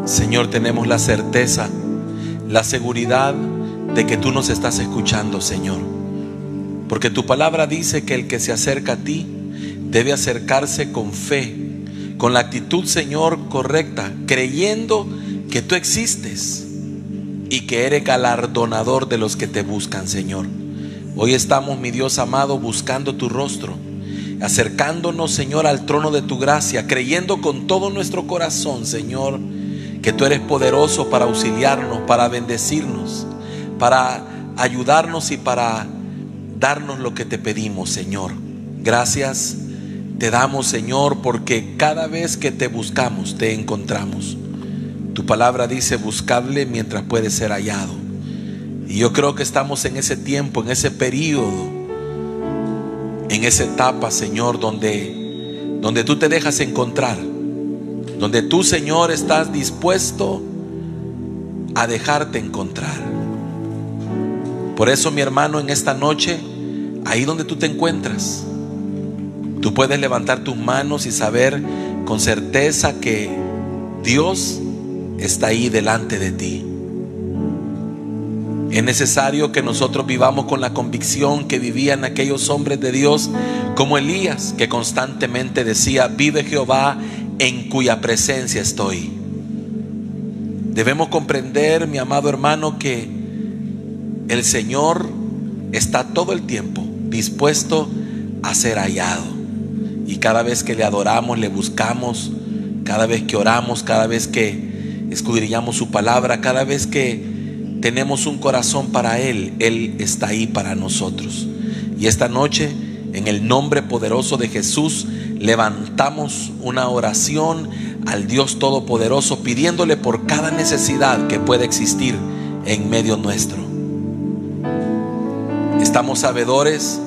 Señor, tenemos la certeza, la seguridad de que tú nos estás escuchando, Señor. Porque tu palabra dice que el que se acerca a ti debe acercarse con fe, con la actitud, Señor, correcta, creyendo que tú existes y que eres galardonador de los que te buscan, Señor. Hoy estamos, mi Dios amado, buscando tu rostro, acercándonos, Señor, al trono de tu gracia, creyendo con todo nuestro corazón, Señor, que tú eres poderoso para auxiliarnos, para bendecirnos, para ayudarnos y para darnos lo que te pedimos, Señor. Gracias te damos, Señor, porque cada vez que te buscamos, te encontramos. Tu palabra dice: buscadle mientras puede ser hallado. Y yo creo que estamos en ese tiempo, en ese periodo, en esa etapa, Señor, donde tú te dejas encontrar, donde tú, Señor, estás dispuesto a dejarte encontrar. Por eso, mi hermano, en esta noche, ahí donde tú te encuentras, tú puedes levantar tus manos y saber con certeza que Dios está ahí delante de ti. Es necesario que nosotros vivamos con la convicción que vivían aquellos hombres de Dios, como Elías, que constantemente decía: vive Jehová, en cuya presencia estoy. Debemos comprender, mi amado hermano, que el Señor está todo el tiempo dispuesto a ser hallado. Y cada vez que le adoramos, le buscamos, cada vez que oramos, cada vez que escudriñamos su palabra, cada vez que tenemos un corazón para Él, Él está ahí para nosotros. Y esta noche, en el nombre poderoso de Jesús, levantamos una oración al Dios Todopoderoso, pidiéndole por cada necesidad que pueda existir en medio nuestro. Estamos sabedores,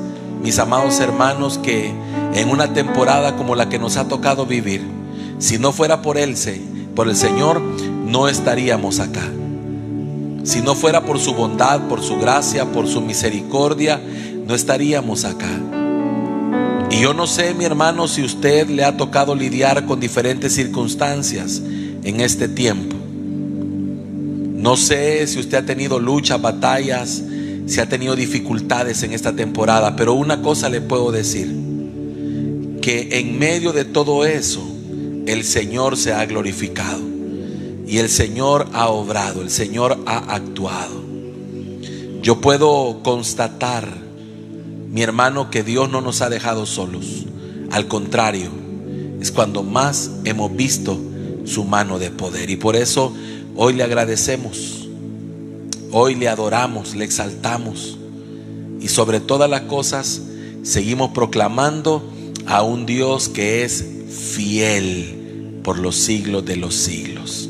mis amados hermanos, que en una temporada como la que nos ha tocado vivir, si no fuera por Él, por el Señor, no estaríamos acá. Si no fuera por su bondad, por su gracia, por su misericordia, no estaríamos acá. Y yo no sé, mi hermano, si usted le ha tocado lidiar con diferentes circunstancias en este tiempo. No sé si usted ha tenido luchas, batallas, si ha tenido dificultades en esta temporada, pero una cosa le puedo decir: que en medio de todo eso, el Señor se ha glorificado. Y el Señor ha obrado, el Señor ha actuado. Yo puedo constatar, mi hermano, que Dios no nos ha dejado solos. Al contrario, es cuando más hemos visto su mano de poder. Y por eso hoy le agradecemos, hoy le adoramos, le exaltamos. Y sobre todas las cosas, seguimos proclamando a un Dios que es fiel por los siglos de los siglos.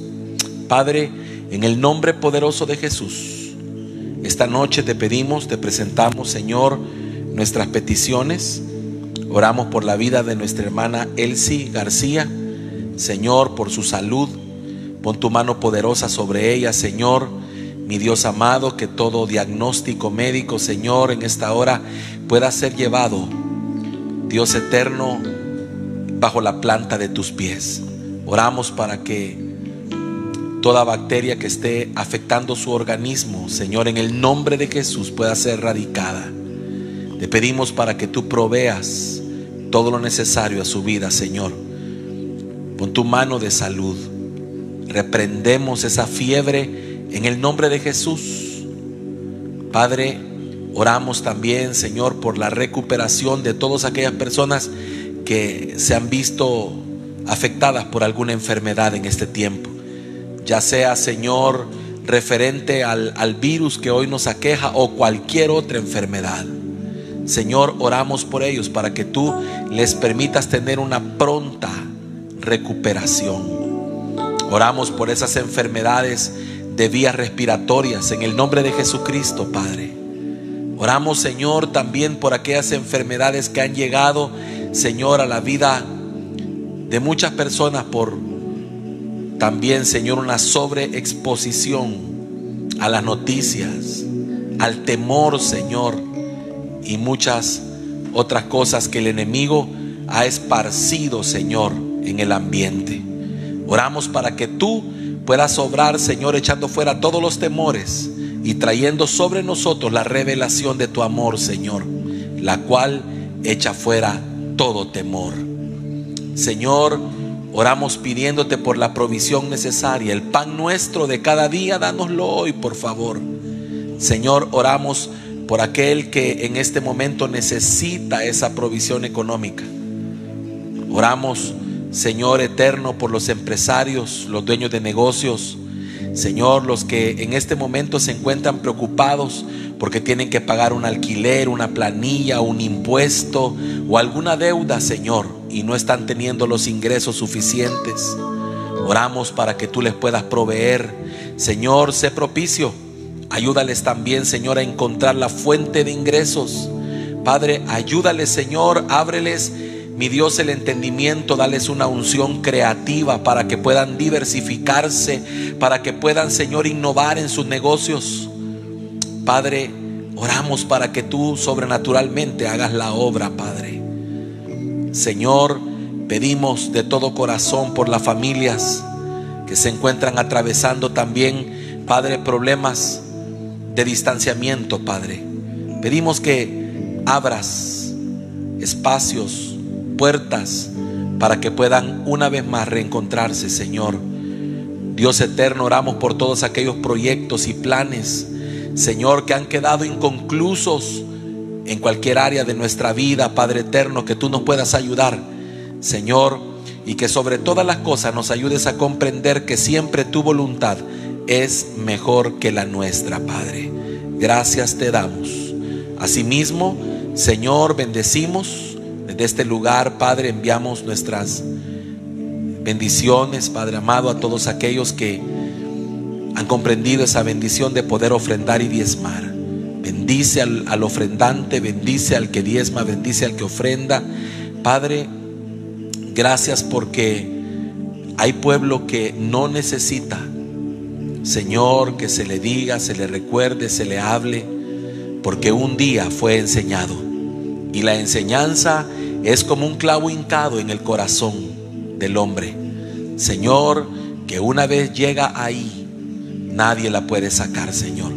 Padre, en el nombre poderoso de Jesús, esta noche te pedimos, te presentamos, Señor, nuestras peticiones. Oramos por la vida de nuestra hermana Elsie García, Señor, por su salud. Pon tu mano poderosa sobre ella, Señor, mi Dios amado, que todo diagnóstico médico, Señor, en esta hora pueda ser llevado, Dios eterno, bajo la planta de tus pies. Oramos para que toda bacteria que esté afectando su organismo, Señor, en el nombre de Jesús, pueda ser erradicada. Te pedimos para que tú proveas todo lo necesario a su vida, Señor. Pon tu mano de salud. Reprendemos esa fiebre en el nombre de Jesús. Padre, oramos también, Señor, por la recuperación de todas aquellas personas que se han visto afectadas por alguna enfermedad en este tiempo. Ya sea, Señor, referente al virus que hoy nos aqueja o cualquier otra enfermedad. Señor, oramos por ellos para que tú les permitas tener una pronta recuperación. Oramos por esas enfermedades de vías respiratorias en el nombre de Jesucristo, Padre. Oramos, Señor, también por aquellas enfermedades que han llegado, Señor, a la vida de muchas personas por también, Señor, una sobreexposición a las noticias, al temor, Señor, y muchas otras cosas que el enemigo ha esparcido, Señor, en el ambiente. Oramos para que tú puedas obrar, Señor, echando fuera todos los temores y trayendo sobre nosotros la revelación de tu amor, Señor, la cual echa fuera todo temor. Señor, oramos pidiéndote por la provisión necesaria. El pan nuestro de cada día, dánoslo hoy, por favor. Señor, oramos por aquel que en este momento necesita esa provisión económica. Oramos, Señor eterno, por los empresarios, los dueños de negocios, Señor, los que en este momento se encuentran preocupados porque tienen que pagar un alquiler, una planilla, un impuesto o alguna deuda, Señor, y no están teniendo los ingresos suficientes. Oramos para que tú les puedas proveer. Señor, sé propicio. Ayúdales también, Señor, a encontrar la fuente de ingresos. Padre, ayúdales, Señor, ábreles, mi Dios, el entendimiento, dales una unción creativa para que puedan diversificarse, para que puedan, Señor, innovar en sus negocios. Padre, oramos para que tú sobrenaturalmente hagas la obra, Padre. Señor, pedimos de todo corazón por las familias que se encuentran atravesando también, Padre, problemas de distanciamiento, Padre. Pedimos que abras espacios, puertas, para que puedan una vez más reencontrarse, Señor. Dios eterno, oramos por todos aquellos proyectos y planes, Señor, que han quedado inconclusos en cualquier área de nuestra vida, Padre eterno, que tú nos puedas ayudar, Señor, y que sobre todas las cosas nos ayudes a comprender que siempre tu voluntad es mejor que la nuestra, Padre. Gracias te damos. Asimismo, Señor, bendecimos desde este lugar, Padre, enviamos nuestras bendiciones, Padre amado, a todos aquellos que han comprendido esa bendición de poder ofrendar y diezmar. Bendice al ofrendante, bendice al que diezma, bendice al que ofrenda. Padre, gracias porque hay pueblo que no necesita, Señor, que se le diga, se le recuerde, se le hable, porque un día fue enseñado. Y la enseñanza es como un clavo hincado en el corazón del hombre, Señor, que una vez llega ahí, nadie la puede sacar, Señor.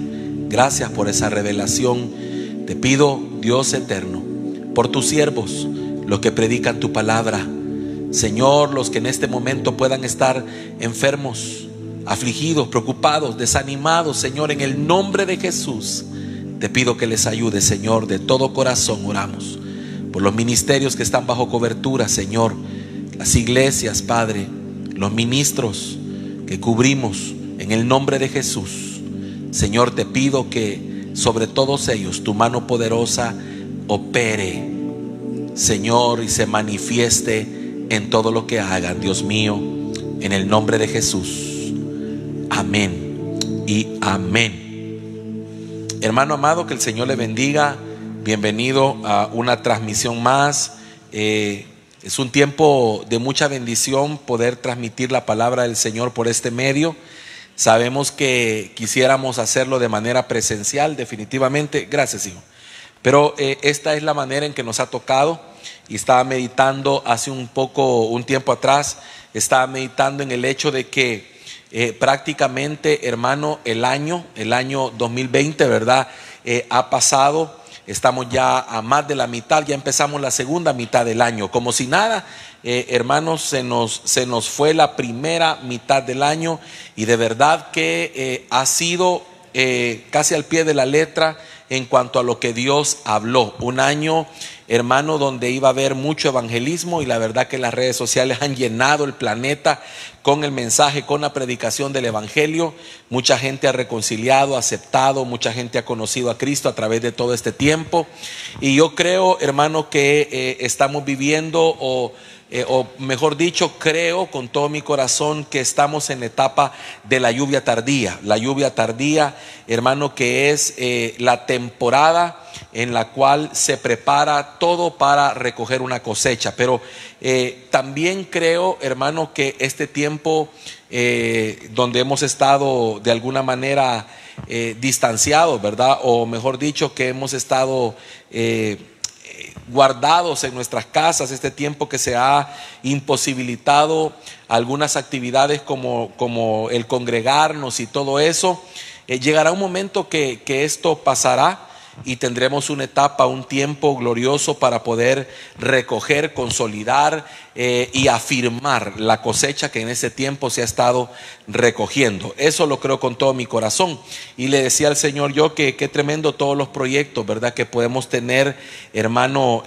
Gracias por esa revelación. Te pido, Dios eterno, por tus siervos, los que predican tu palabra, Señor, los que en este momento puedan estar enfermos, afligidos, preocupados, desanimados, Señor, en el nombre de Jesús, te pido que les ayude, Señor. De todo corazón oramos por los ministerios que están bajo cobertura, Señor, las iglesias, Padre, los ministros que cubrimos en el nombre de Jesús. Señor, te pido que sobre todos ellos tu mano poderosa opere, Señor, y se manifieste en todo lo que hagan, Dios mío, en el nombre de Jesús. Amén y amén. Hermano amado, que el Señor le bendiga. Bienvenido a una transmisión más. Es un tiempo de mucha bendición poder transmitir la palabra del Señor por este medio. Sabemos que quisiéramos hacerlo de manera presencial, definitivamente. Gracias, hijo. Pero esta es la manera en que nos ha tocado. Y estaba meditando hace un tiempo atrás, estaba meditando en el hecho de que prácticamente, hermano, el año 2020, ¿verdad? Ha pasado, estamos ya a más de la mitad, ya empezamos la segunda mitad del año. Como si nada, hermanos, se nos fue la primera mitad del año y de verdad que ha sido casi al pie de la letra en cuanto a lo que Dios habló. Un año, hermano, donde iba a haber mucho evangelismo y la verdad que las redes sociales han llenado el planeta con el mensaje, con la predicación del evangelio. Mucha gente ha reconciliado, aceptado, mucha gente ha conocido a Cristo a través de todo este tiempo. Y yo creo, hermano, que estamos viviendo o mejor dicho, creo con todo mi corazón que estamos en la etapa de la lluvia tardía. La lluvia tardía, hermano, que es la temporada en la cual se prepara todo para recoger una cosecha. Pero también creo, hermano, que este tiempo donde hemos estado de alguna manera distanciados, ¿verdad? O mejor dicho, que hemos estado guardados en nuestras casas, este tiempo que se ha imposibilitado algunas actividades como el congregarnos y todo eso, llegará un momento que esto pasará y tendremos una etapa, un tiempo glorioso para poder recoger, consolidar y afirmar la cosecha que en ese tiempo se ha estado recogiendo. Eso lo creo con todo mi corazón. Y le decía al Señor yo que qué tremendo todos los proyectos, ¿verdad?, que podemos tener, hermano,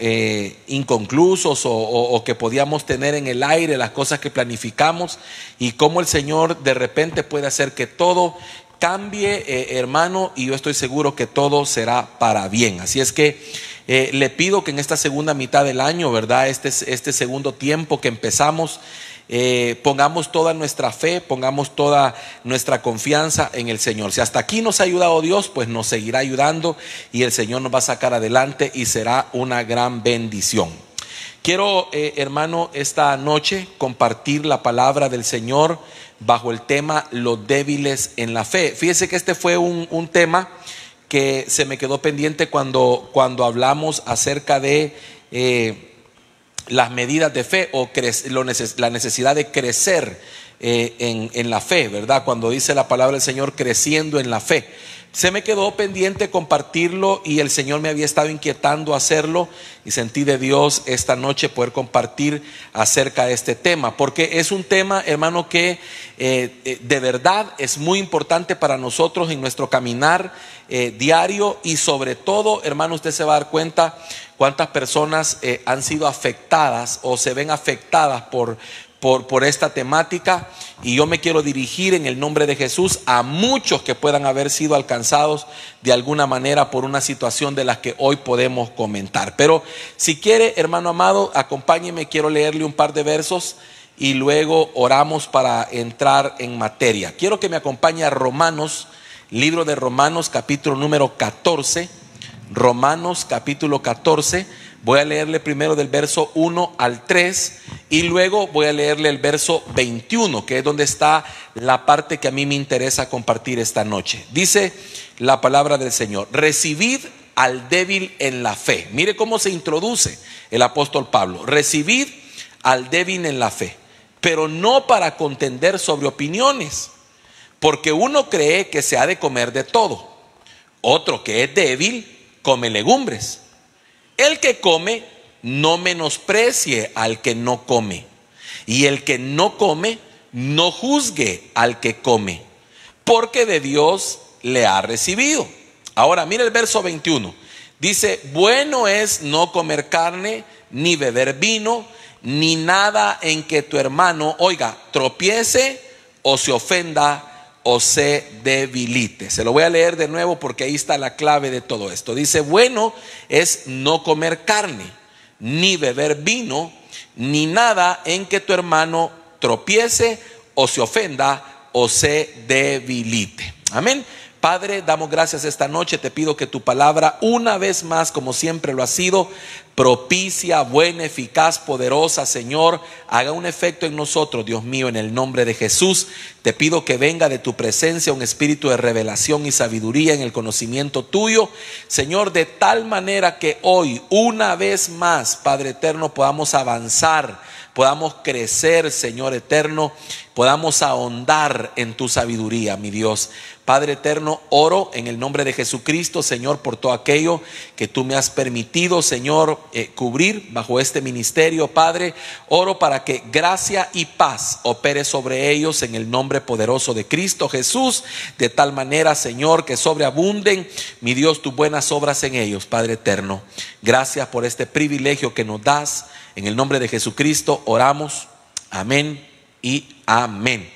inconclusos o que podíamos tener en el aire, las cosas que planificamos, y cómo el Señor de repente puede hacer que todo cambie, hermano, y yo estoy seguro que todo será para bien. Así es que le pido que en esta segunda mitad del año, ¿verdad?, este segundo tiempo que empezamos, pongamos toda nuestra fe, pongamos toda nuestra confianza en el Señor. Si hasta aquí nos ha ayudado Dios, pues nos seguirá ayudando y el Señor nos va a sacar adelante y será una gran bendición. Quiero, hermano, esta noche compartir la palabra del Señor bajo el tema los débiles en la fe. Fíjese que este fue un tema que se me quedó pendiente cuando hablamos acerca de las medidas de fe o la necesidad de crecer en la fe, ¿verdad? Cuando dice la palabra del Señor creciendo en la fe. Se me quedó pendiente compartirlo y el Señor me había estado inquietando hacerlo y sentí de Dios esta noche poder compartir acerca de este tema, porque es un tema, hermano, que de verdad es muy importante para nosotros en nuestro caminar diario, y sobre todo, hermano, usted se va a dar cuenta cuántas personas han sido afectadas o se ven afectadas por esta temática, y yo me quiero dirigir en el nombre de Jesús a muchos que puedan haber sido alcanzados de alguna manera por una situación de las que hoy podemos comentar. Pero si quiere, hermano amado, acompáñeme, quiero leerle un par de versos y luego oramos para entrar en materia. Quiero que me acompañe a Romanos, libro de Romanos, capítulo número 14. Romanos capítulo 14, voy a leerle primero del verso 1 al 3 y luego voy a leerle el verso 21, que es donde está la parte que a mí me interesa compartir esta noche. Dice la palabra del Señor: recibid al débil en la fe. Mire cómo se introduce el apóstol Pablo: recibid al débil en la fe, pero no para contender sobre opiniones, porque uno cree que se ha de comer de todo, otro que es débil come legumbres. El que come no menosprecie al que no come, y el que no come no juzgue al que come, porque de Dios le ha recibido. Ahora mira el verso 21, dice: bueno es no comer carne, ni beber vino, ni nada en que tu hermano, oiga, tropiece o se ofenda o se debilite. Se lo voy a leer de nuevo porque ahí está la clave de todo esto. Dice: bueno es no comer carne, ni beber vino, ni nada en que tu hermano tropiece o se ofenda o se debilite. Amén. Padre, damos gracias esta noche. Te pido que tu palabra, una vez más, como siempre lo ha sido, propicia, buena, eficaz, poderosa, Señor, haga un efecto en nosotros, Dios mío, en el nombre de Jesús. Te pido que venga de tu presencia un espíritu de revelación y sabiduría en el conocimiento tuyo, Señor, de tal manera que hoy, una vez más, Padre eterno, podamos avanzar, podamos crecer, Señor eterno, podamos ahondar en tu sabiduría, mi Dios. Padre eterno, oro en el nombre de Jesucristo, Señor, por todo aquello que tú me has permitido, Señor, cubrir bajo este ministerio, Padre. Oro para que gracia y paz opere sobre ellos en el nombre poderoso de Cristo Jesús, de tal manera, Señor, que sobreabunden, mi Dios, tus buenas obras en ellos, Padre eterno. Gracias por este privilegio que nos das. En el nombre de Jesucristo oramos. Amén y amén.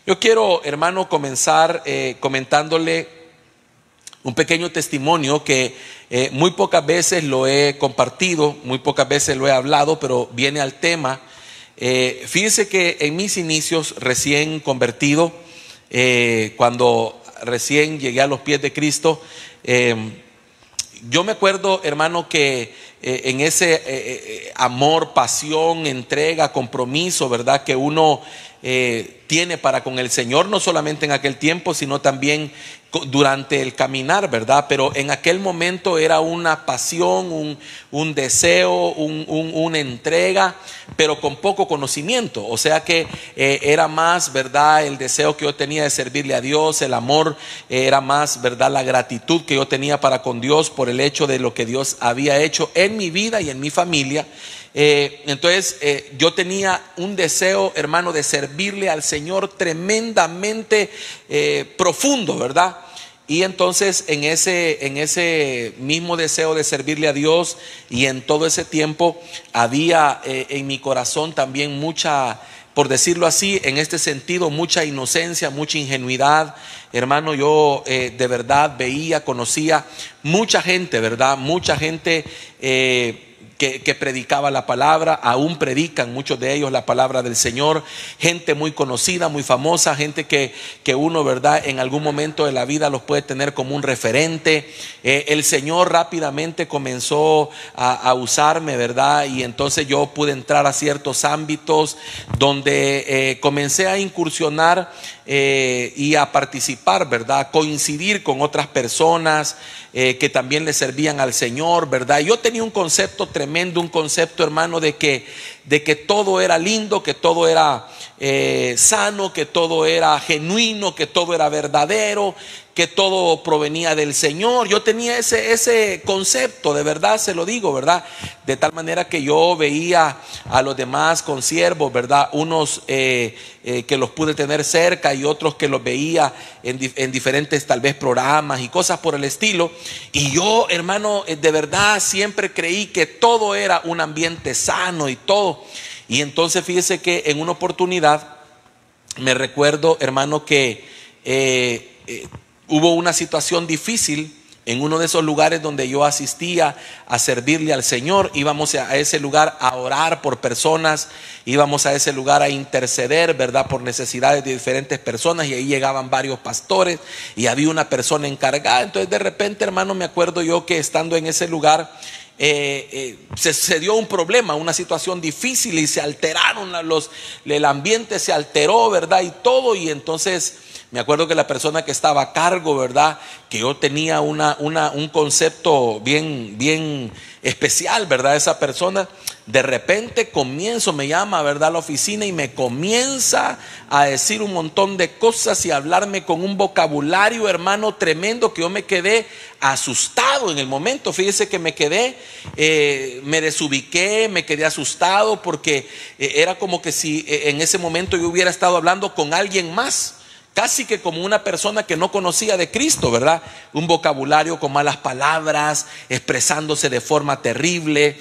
Yo quiero, hermano, comenzar comentándole un pequeño testimonio que muy pocas veces lo he compartido, muy pocas veces lo he hablado, pero viene al tema. Fíjese que en mis inicios, recién convertido, cuando recién llegué a los pies de Cristo, yo me acuerdo, hermano, que en ese amor, pasión, entrega, compromiso, ¿verdad? Que uno tiene para con el Señor, no solamente en aquel tiempo, sino también durante el caminar, ¿verdad? Pero en aquel momento era una pasión, un deseo, una entrega, pero con poco conocimiento. O sea que era más, ¿verdad? El deseo que yo tenía de servirle a Dios, el amor, era más, ¿verdad? La gratitud que yo tenía para con Dios por el hecho de lo que Dios había hecho en mi vida y en mi familia. Entonces yo tenía un deseo, hermano, de servirle al Señor tremendamente profundo, ¿verdad? Y entonces en ese mismo deseo de servirle a Dios y en todo ese tiempo había en mi corazón también mucha, por decirlo así, en este sentido, mucha inocencia, mucha ingenuidad. Hermano, yo de verdad veía, conocía mucha gente, ¿verdad? Mucha gente que predicaba la palabra, aún predican muchos de ellos la palabra del Señor, gente muy conocida, muy famosa, gente que uno, ¿verdad? En algún momento de la vida los puede tener como un referente. El Señor rápidamente comenzó a usarme, ¿verdad? Y entonces yo pude entrar a ciertos ámbitos donde comencé a incursionar y a participar, ¿verdad? A coincidir con otras personas que también le servían al Señor, ¿verdad? Yo tenía un concepto tremendo, un concepto, hermano, de que todo era lindo, que todo era sano, que todo era genuino, que todo era verdadero, que todo provenía del Señor. Yo tenía ese concepto, de verdad se lo digo, ¿verdad? De tal manera que yo veía a los demás consiervos, ¿verdad? Unos que los pude tener cerca y otros que los veía en diferentes tal vez programas y cosas por el estilo. Y yo, hermano, de verdad siempre creí que todo era un ambiente sano y todo. Y entonces fíjese que en una oportunidad me recuerdo, hermano, que hubo una situación difícil en uno de esos lugares donde yo asistía a servirle al Señor. Íbamos a ese lugar a orar por personas, íbamos a ese lugar a interceder, ¿verdad? Por necesidades de diferentes personas, y ahí llegaban varios pastores y había una persona encargada. Entonces de repente, hermano, me acuerdo yo que estando en ese lugar se dio un problema, una situación difícil, y se alteraron el ambiente se alteró, ¿verdad? Y todo. Y entonces me acuerdo que la persona que estaba a cargo, ¿verdad? Que yo tenía un concepto bien especial, ¿verdad? Esa persona, de repente me llama, ¿verdad? A la oficina y me comienza a decir un montón de cosas y a hablarme con un vocabulario, hermano, tremendo, que yo me quedé asustado en el momento. Fíjese que me quedé, me desubiqué, me quedé asustado, porque era como que si en ese momento yo hubiera estado hablando con alguien más, casi que como una persona que no conocía de Cristo, ¿verdad? Un vocabulario con malas palabras, expresándose de forma terrible,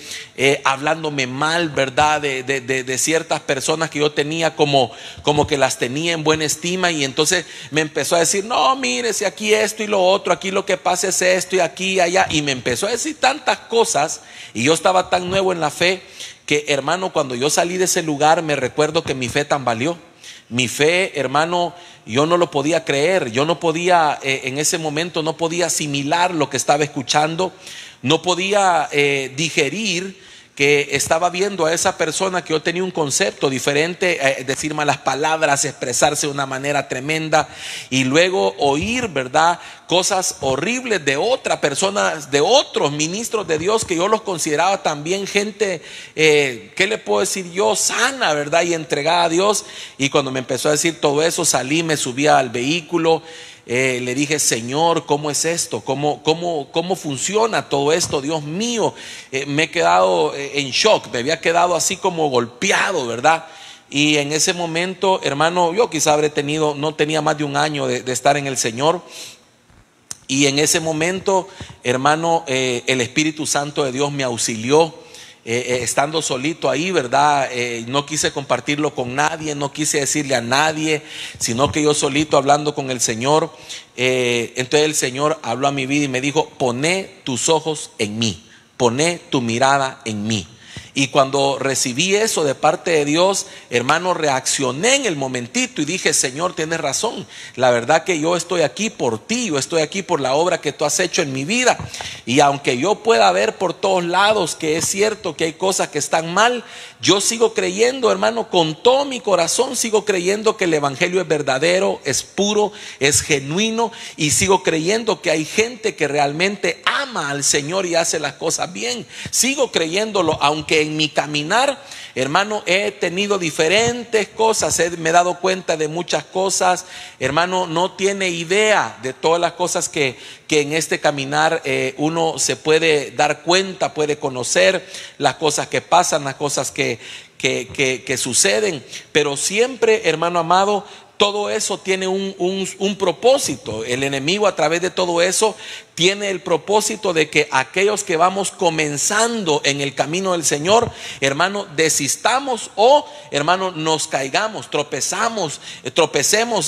hablándome mal, ¿verdad? De ciertas personas que yo tenía como que las tenía en buena estima. Y entonces me empezó a decir: no, mire, si aquí esto y lo otro, aquí lo que pasa es esto y aquí y allá. Y me empezó a decir tantas cosas, y yo estaba tan nuevo en la fe que, hermano, cuando yo salí de ese lugar, me recuerdo que mi fe tambaleó. Mi fe, hermano, yo no lo podía creer. Yo no podía, en ese momento no podía asimilar lo que estaba escuchando. No podía digerir que estaba viendo a esa persona que yo tenía un concepto diferente, decir malas palabras, expresarse de una manera tremenda, y luego oír, ¿verdad?, cosas horribles de otra persona, de otros ministros de Dios que yo los consideraba también gente, ¿qué le puedo decir yo? Sana, ¿verdad? Y entregada a Dios. Y cuando me empezó a decir todo eso, salí, me subí al vehículo. Le dije: Señor, ¿cómo es esto? ¿Cómo funciona todo esto? Dios mío, me he quedado en shock, me había quedado así como golpeado, ¿verdad? Y en ese momento, hermano, yo quizá no tenía más de un año de estar en el Señor. Y en ese momento, hermano, el Espíritu Santo de Dios me auxilió. Estando solito ahí, ¿verdad? No quise compartirlo con nadie, no quise decirle a nadie, sino que yo solito hablando con el Señor. Entonces el Señor habló a mi vida y me dijo: poné tus ojos en mí, poné tu mirada en mí. Y cuando recibí eso de parte de Dios, hermano, reaccioné en el momentito y dije: Señor, tienes razón. La verdad que yo estoy aquí por ti, yo estoy aquí por la obra que tú has hecho en mi vida. Y aunque yo pueda ver por todos lados que es cierto que hay cosas que están mal, yo sigo creyendo, hermano, con todo mi corazón sigo creyendo que el evangelio es verdadero, es puro, es genuino, y sigo creyendo que hay gente que realmente ama al Señor y hace las cosas bien. Sigo creyéndolo, aunque en mi caminar, hermano, he tenido diferentes cosas, me he dado cuenta de muchas cosas. Hermano, no tiene idea de todas las cosas que en este caminar uno se puede dar cuenta, puede conocer las cosas que pasan, las cosas que suceden. Pero siempre, hermano amado, todo eso tiene un propósito. El enemigo, a través de todo eso, tiene el propósito de que aquellos que vamos comenzando en el camino del Señor, hermano, desistamos o, hermano, nos caigamos, tropecemos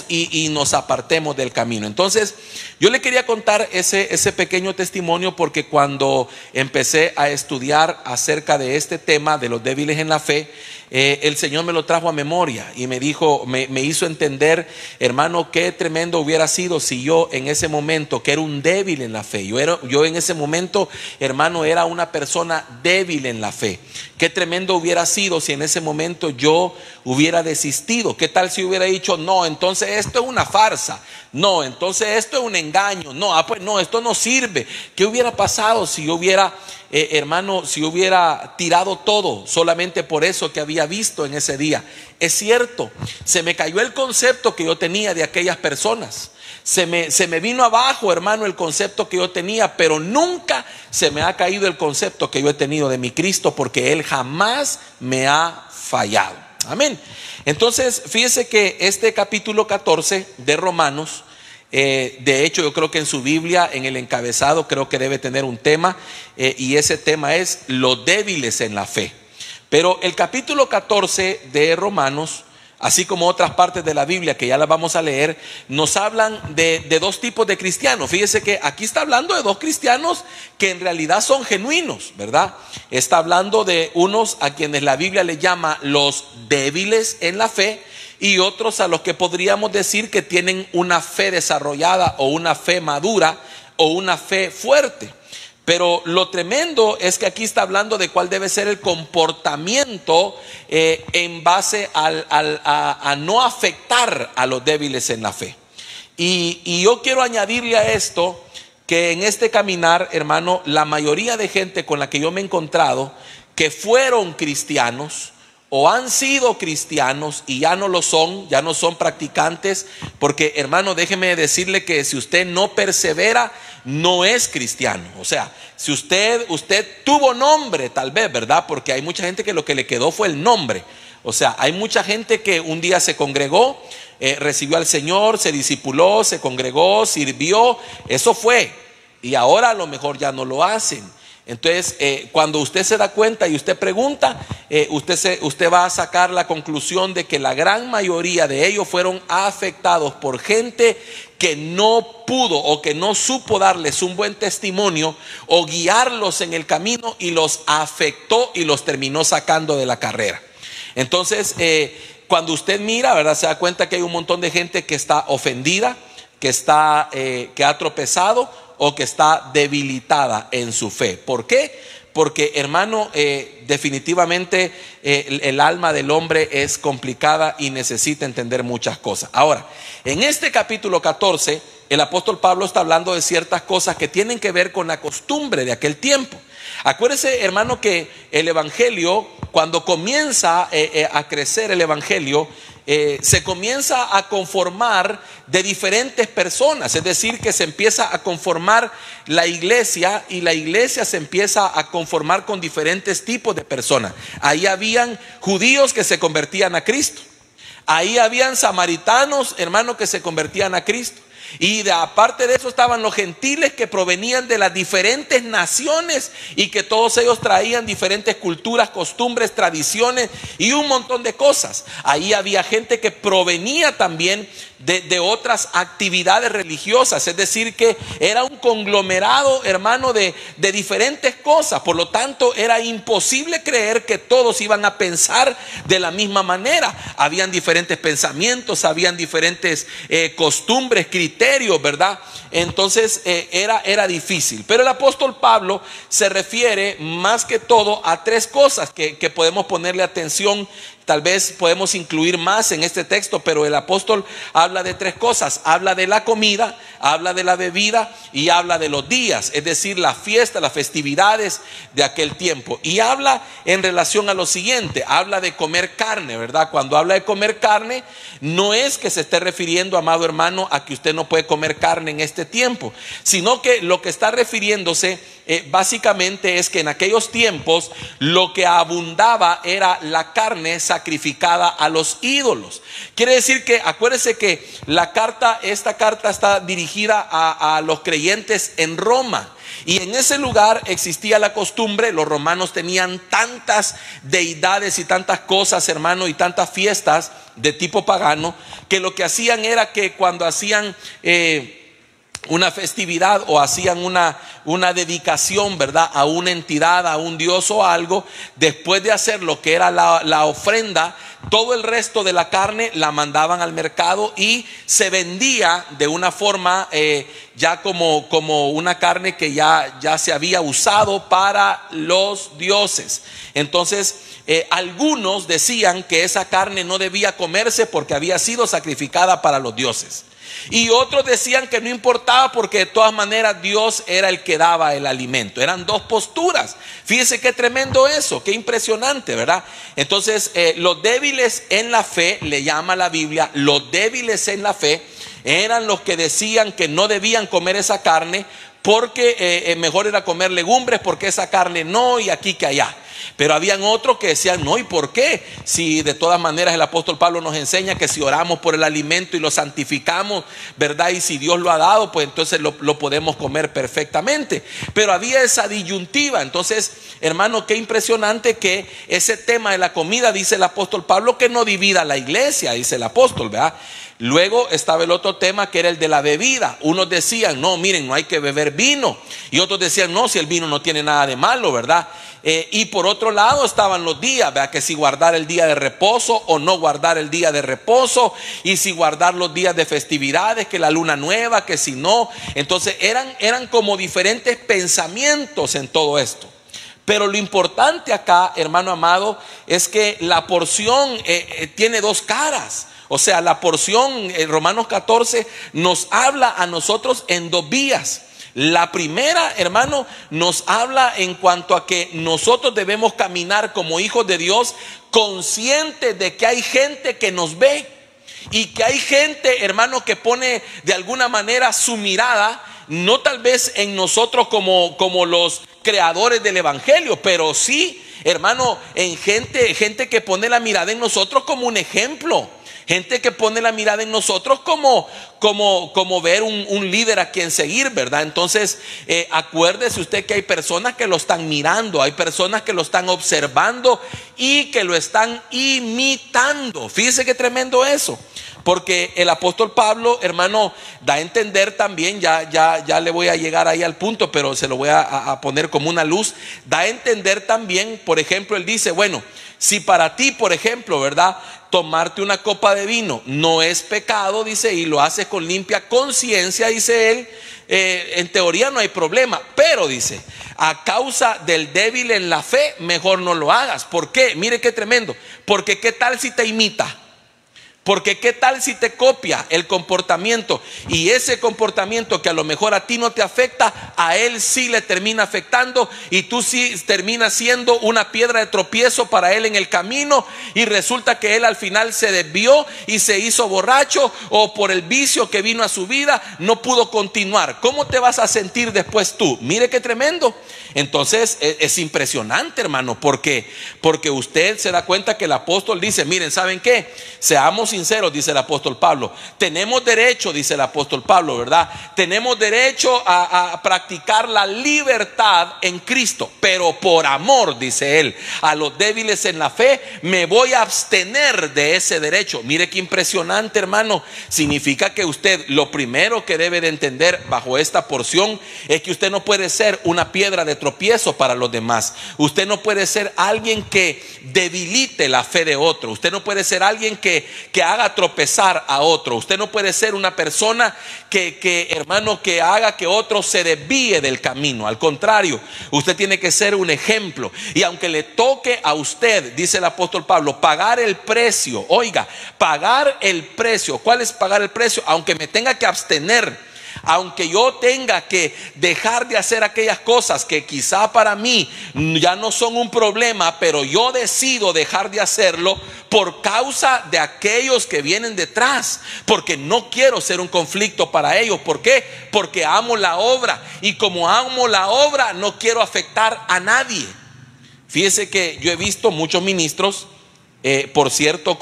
y nos apartemos del camino. Entonces, yo le quería contar ese pequeño testimonio, porque cuando empecé a estudiar acerca de este tema de los débiles en la fe, el Señor me lo trajo a memoria y me dijo, me hizo entender, hermano, qué tremendo hubiera sido si yo en ese momento, que era un débil en la fe, yo en ese momento, hermano, era una persona débil en la fe. Qué tremendo hubiera sido si en ese momento yo hubiera desistido. ¿Qué tal si hubiera dicho: no, entonces esto es una farsa, no, entonces esto es un engaño, no, pues no, esto no sirve? ¿Qué hubiera pasado si yo hubiera, hermano, si hubiera tirado todo solamente por eso que había visto en ese día? Es cierto, se me cayó el concepto que yo tenía de aquellas personas. Se me vino abajo, hermano, el concepto que yo tenía, pero nunca se me ha caído el concepto que yo he tenido de mi Cristo, porque Él jamás me ha fallado. Amén. Entonces, fíjese que este capítulo 14 de Romanos, de hecho, yo creo que en su Biblia, en el encabezado, creo que debe tener un tema, y ese tema es los débiles en la fe. Pero el capítulo 14 de Romanos, así como otras partes de la Biblia que ya las vamos a leer, nos hablan de dos tipos de cristianos. Fíjese que aquí está hablando de dos cristianos que en realidad son genuinos, ¿verdad? Está hablando de unos a quienes la Biblia le llama los débiles en la fe, y otros a los que podríamos decir que tienen una fe desarrollada, o una fe madura, o una fe fuerte. Pero lo tremendo es que aquí está hablando de cuál debe ser el comportamiento en base a no afectar a los débiles en la fe. Y yo quiero añadirle a esto que en este caminar, hermano, la mayoría de gente con la que yo me he encontrado, que fueron cristianos o han sido cristianos y ya no son practicantes, porque, hermano, déjeme decirle que si usted no persevera, no es cristiano. O sea, si usted tuvo nombre, tal vez, ¿verdad? Porque hay mucha gente que lo que le quedó fue el nombre. O sea, hay mucha gente que un día se congregó, recibió al Señor, se discipuló, se congregó, sirvió, eso fue, y ahora a lo mejor ya no lo hacen. Entonces, cuando usted se da cuenta y usted pregunta, usted va a sacar la conclusión de que la gran mayoría de ellos fueron afectados por gente que no pudo o que no supo darles un buen testimonio o guiarlos en el camino, y los afectó y los terminó sacando de la carrera. Entonces, cuando usted mira, ¿verdad?, se da cuenta que hay un montón de gente que está ofendida, que ha tropezado o que está debilitada en su fe. ¿Por qué? Porque, hermano, definitivamente el alma del hombre es complicada y necesita entender muchas cosas. Ahora, en este capítulo 14, el apóstol Pablo está hablando de ciertas cosas que tienen que ver con la costumbre de aquel tiempo. Acuérdese, hermano, que el evangelio, cuando comienza a crecer el evangelio, se comienza a conformar de diferentes personas. Es decir, que se empieza a conformar la iglesia, y la iglesia se empieza a conformar con diferentes tipos de personas. Ahí habían judíos que se convertían a Cristo. Ahí habían samaritanos, hermanos, que se convertían a Cristo. Y aparte de eso estaban los gentiles que provenían de las diferentes naciones y que todos ellos traían diferentes culturas, costumbres, tradiciones y un montón de cosas. Ahí había gente que provenía también de otras actividades religiosas, es decir que era un conglomerado, hermano, de diferentes cosas. Por lo tanto era imposible creer que todos iban a pensar de la misma manera. Habían diferentes pensamientos, habían diferentes costumbres, criterios, ¿verdad? Entonces era difícil. Pero el apóstol Pablo se refiere más que todo a tres cosas que podemos ponerle atención. Tal vez podemos incluir más en este texto, pero el apóstol habla de tres cosas. Habla de la comida, habla de la bebida y habla de los días, es decir, la fiesta, las festividades de aquel tiempo. Y habla en relación a lo siguiente, habla de comer carne, ¿verdad? Cuando habla de comer carne, no es que se esté refiriendo, amado hermano, a que usted no puede comer carne en este tiempo, sino que lo que está refiriéndose básicamente es que en aquellos tiempos lo que abundaba era la carne sacrificada a los ídolos. Quiere decir que, acuérdese que esta carta está dirigida a los creyentes en Roma. Y en ese lugar existía la costumbre, los romanos tenían tantas deidades y tantas cosas, hermano, y tantas fiestas de tipo pagano, que lo que hacían era que cuando hacían una festividad o hacían una dedicación, ¿verdad?, a una entidad, a un dios o algo, después de hacer lo que era la ofrenda, todo el resto de la carne la mandaban al mercado y se vendía de una forma ya como una carne que ya se había usado para los dioses. Entonces algunos decían que esa carne no debía comerse porque había sido sacrificada para los dioses. Y otros decían que no importaba porque de todas maneras Dios era el que daba el alimento. Eran dos posturas. Fíjense qué tremendo eso, qué impresionante, ¿verdad? Entonces los débiles en la fe, le llama la Biblia, los débiles en la fe eran los que decían que no debían comer esa carne porque mejor era comer legumbres, porque esa carne no, y aquí que allá. Pero habían otros que decían, no, ¿y por qué? Si de todas maneras el apóstol Pablo nos enseña que si oramos por el alimento y lo santificamos, ¿verdad? Y si Dios lo ha dado, pues entonces lo podemos comer perfectamente. Pero había esa disyuntiva. Entonces, hermano, qué impresionante que ese tema de la comida, dice el apóstol Pablo, que no divida la iglesia, dice el apóstol, ¿verdad? Luego estaba el otro tema que era el de la bebida. Unos decían, no, miren, no hay que beber vino. Y otros decían, no, si el vino no tiene nada de malo, ¿verdad? Y por otro lado estaban los días, ¿verdad? Que si guardar el día de reposo o no guardar el día de reposo, y si guardar los días de festividades, que la luna nueva, que si no. Entonces eran como diferentes pensamientos en todo esto. Pero lo importante acá, hermano amado, es que la porción tiene dos caras. O sea, la porción en Romanos 14 nos habla a nosotros en dos vías. La primera, hermano, nos habla en cuanto a que nosotros debemos caminar como hijos de Dios, conscientes de que hay gente que nos ve y que hay gente, hermano, que pone de alguna manera su mirada, no tal vez en nosotros como los creadores del evangelio, pero sí, hermano, en gente que pone la mirada en nosotros como un ejemplo. Gente que pone la mirada en nosotros como ver un líder a quien seguir, ¿verdad? Entonces acuérdese usted que hay personas que lo están mirando, hay personas que lo están observando y que lo están imitando. Fíjese qué tremendo eso. Porque el apóstol Pablo, hermano, da a entender también, ya le voy a llegar ahí al punto, pero se lo voy a poner como una luz. Da a entender también, por ejemplo, él dice, bueno, si para ti, por ejemplo, ¿verdad?, tomarte una copa de vino no es pecado, dice, y lo haces con limpia conciencia, dice él, en teoría no hay problema. Pero dice, a causa del débil en la fe, mejor no lo hagas. ¿Por qué? Mire qué tremendo. Porque qué tal si te imita. Porque qué tal si te copia el comportamiento, y ese comportamiento que a lo mejor a ti no te afecta, a él sí le termina afectando, y tú sí terminas siendo una piedra de tropiezo para él en el camino, y resulta que él al final se desvió y se hizo borracho, o por el vicio que vino a su vida no pudo continuar. ¿Cómo te vas a sentir después tú? Mire qué tremendo. Entonces es impresionante, hermano, porque usted se da cuenta que el apóstol dice, miren, ¿saben qué? Seamos sinceros, dice el apóstol Pablo. Tenemos derecho, dice el apóstol Pablo, ¿verdad? Tenemos derecho a practicar la libertad en Cristo, pero por amor, dice él, a los débiles en la fe, me voy a abstener de ese derecho. Mire qué impresionante, hermano. Significa que usted, lo primero que debe de entender bajo esta porción es que usted no puede ser una piedra de tropiezo para los demás. Usted no puede ser alguien que debilite la fe de otro. Usted no puede ser alguien que haga tropezar a otro. Usted no puede ser una persona hermano, que haga que otro se desvíe del camino. Al contrario, usted tiene que ser un ejemplo. Y aunque le toque a usted, dice el apóstol Pablo, pagar el precio. Oiga, pagar el precio. ¿Cuál es pagar el precio? Aunque me tenga que abstener, aunque yo tenga que dejar de hacer aquellas cosas que quizá para mí ya no son un problema, pero yo decido dejar de hacerlo por causa de aquellos que vienen detrás, porque no quiero ser un conflicto para ellos. ¿Por qué? Porque amo la obra, y como amo la obra no quiero afectar a nadie. Fíjese que yo he visto muchos ministros, por cierto,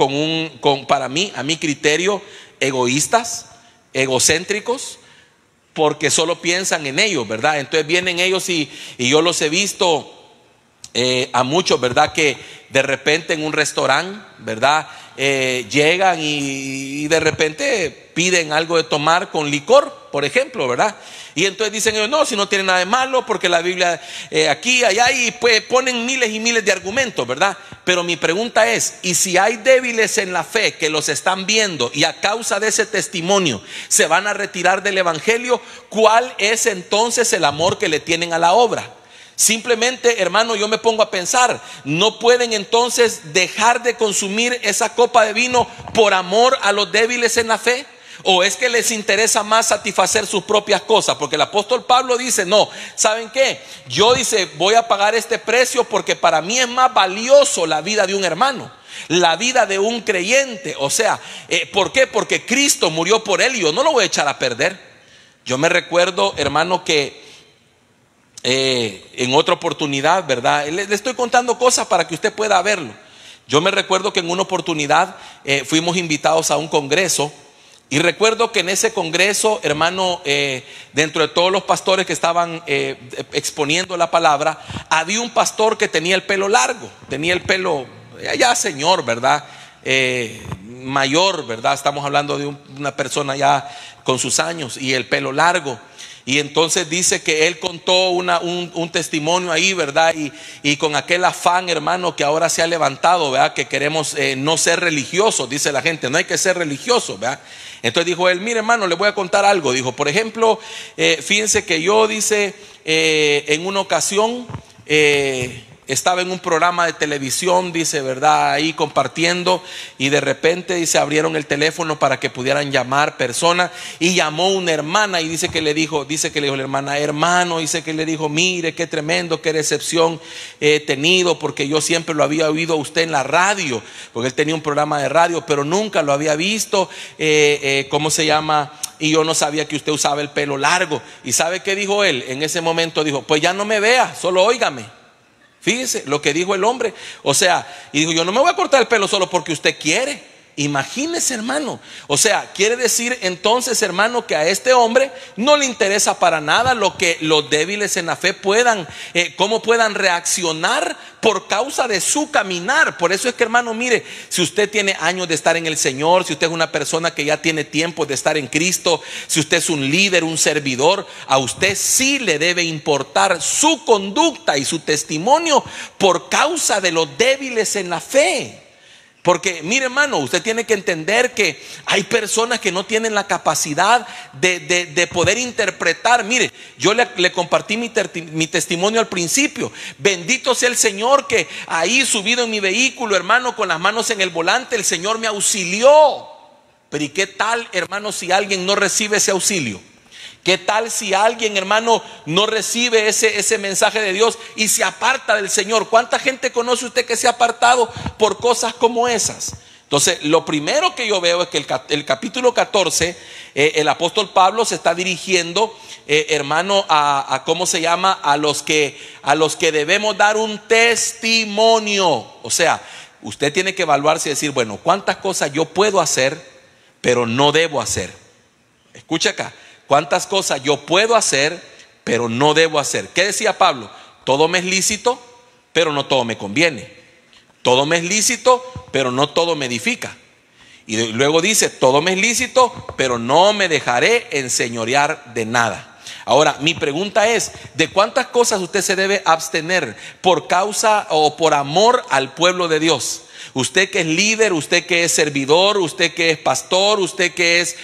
para mí, a mi criterio, egoístas, egocéntricos, porque solo piensan en ellos, ¿verdad? Entonces vienen ellos y yo los he visto a muchos, ¿verdad? Que de repente en un restaurante, ¿verdad? Llegan y de repente piden algo de tomar con licor, por ejemplo, ¿verdad? Y entonces dicen ellos, no, si no tiene nada de malo, porque la Biblia aquí, allá, y pues ponen miles y miles de argumentos, ¿verdad? Pero mi pregunta es, ¿y si hay débiles en la fe que los están viendo y a causa de ese testimonio se van a retirar del evangelio? ¿Cuál es entonces el amor que le tienen a la obra? Simplemente, hermano, yo me pongo a pensar, ¿no pueden entonces dejar de consumir esa copa de vino por amor a los débiles en la fe? ¿O es que les interesa más satisfacer sus propias cosas? Porque el apóstol Pablo dice, no, ¿saben qué? Yo, dice, voy a pagar este precio porque para mí es más valioso la vida de un hermano, la vida de un creyente. O sea, ¿por qué? Porque Cristo murió por él y yo no lo voy a echar a perder. Yo me recuerdo, hermano, que en otra oportunidad, ¿verdad? Le estoy contando cosas para que usted pueda verlo. Yo me recuerdo que en una oportunidad fuimos invitados a un congreso. Y recuerdo que en ese congreso, hermano, dentro de todos los pastores que estaban exponiendo la palabra, había un pastor que tenía el pelo largo, tenía el pelo, ya señor, ¿verdad? Mayor, ¿verdad? Estamos hablando de una persona ya con sus años y el pelo largo. Y entonces dice que él contó un testimonio ahí, ¿verdad? Y con aquel afán, hermano, que ahora se ha levantado, ¿verdad? Que queremos no ser religiosos, dice la gente, no hay que ser religiosos, ¿verdad? Entonces dijo él, mire, hermano, le voy a contar algo. Dijo, por ejemplo, fíjense que yo, dice, en una ocasión estaba en un programa de televisión, dice, ¿verdad? Ahí compartiendo, y de repente, dice, abrieron el teléfono para que pudieran llamar personas, y llamó una hermana y dice que le dijo la hermana, hermano, dice que le dijo, mire, qué tremendo, qué recepción he tenido, porque yo siempre lo había oído a usted en la radio, porque él tenía un programa de radio, pero nunca lo había visto, ¿cómo se llama? Y yo no sabía que usted usaba el pelo largo. ¿Y sabe qué dijo él? En ese momento dijo, pues ya no me vea, solo óigame. Fíjese lo que dijo el hombre. O sea, y dijo, yo no me voy a cortar el pelo solo porque usted quiere. Imagínese, hermano. O sea, quiere decir entonces, hermano, que a este hombre no le interesa para nada lo que los débiles en la fe puedan, cómo puedan reaccionar por causa de su caminar. Por eso es que, hermano, mire, si usted tiene años de estar en el Señor, si usted es una persona que ya tiene tiempo de estar en Cristo, si usted es un líder, un servidor, a usted sí le debe importar su conducta y su testimonio por causa de los débiles en la fe. Porque mire, hermano, usted tiene que entender que hay personas que no tienen la capacidad de poder interpretar. Mire, yo le compartí mi testimonio al principio. Bendito sea el Señor que ahí subido en mi vehículo, hermano, con las manos en el volante, el Señor me auxilió. Pero ¿y qué tal, hermano, si alguien no recibe ese auxilio? ¿Qué tal si alguien, hermano, no recibe ese mensaje de Dios y se aparta del Señor? ¿Cuánta gente conoce usted que se ha apartado por cosas como esas? Entonces, lo primero que yo veo es que el capítulo 14, el apóstol Pablo se está dirigiendo, hermano, a ¿cómo se llama? A los que debemos dar un testimonio. O sea, usted tiene que evaluarse y decir, bueno, ¿cuántas cosas yo puedo hacer, pero no debo hacer? Escucha acá, ¿cuántas cosas yo puedo hacer, pero no debo hacer? ¿Qué decía Pablo? Todo me es lícito, pero no todo me conviene. Todo me es lícito, pero no todo me edifica. Y luego dice, todo me es lícito, pero no me dejaré enseñorear de nada. Ahora, mi pregunta es, ¿de cuántas cosas usted se debe abstener por causa o por amor al pueblo de Dios? Usted que es líder, usted que es servidor, usted que es pastor, usted que es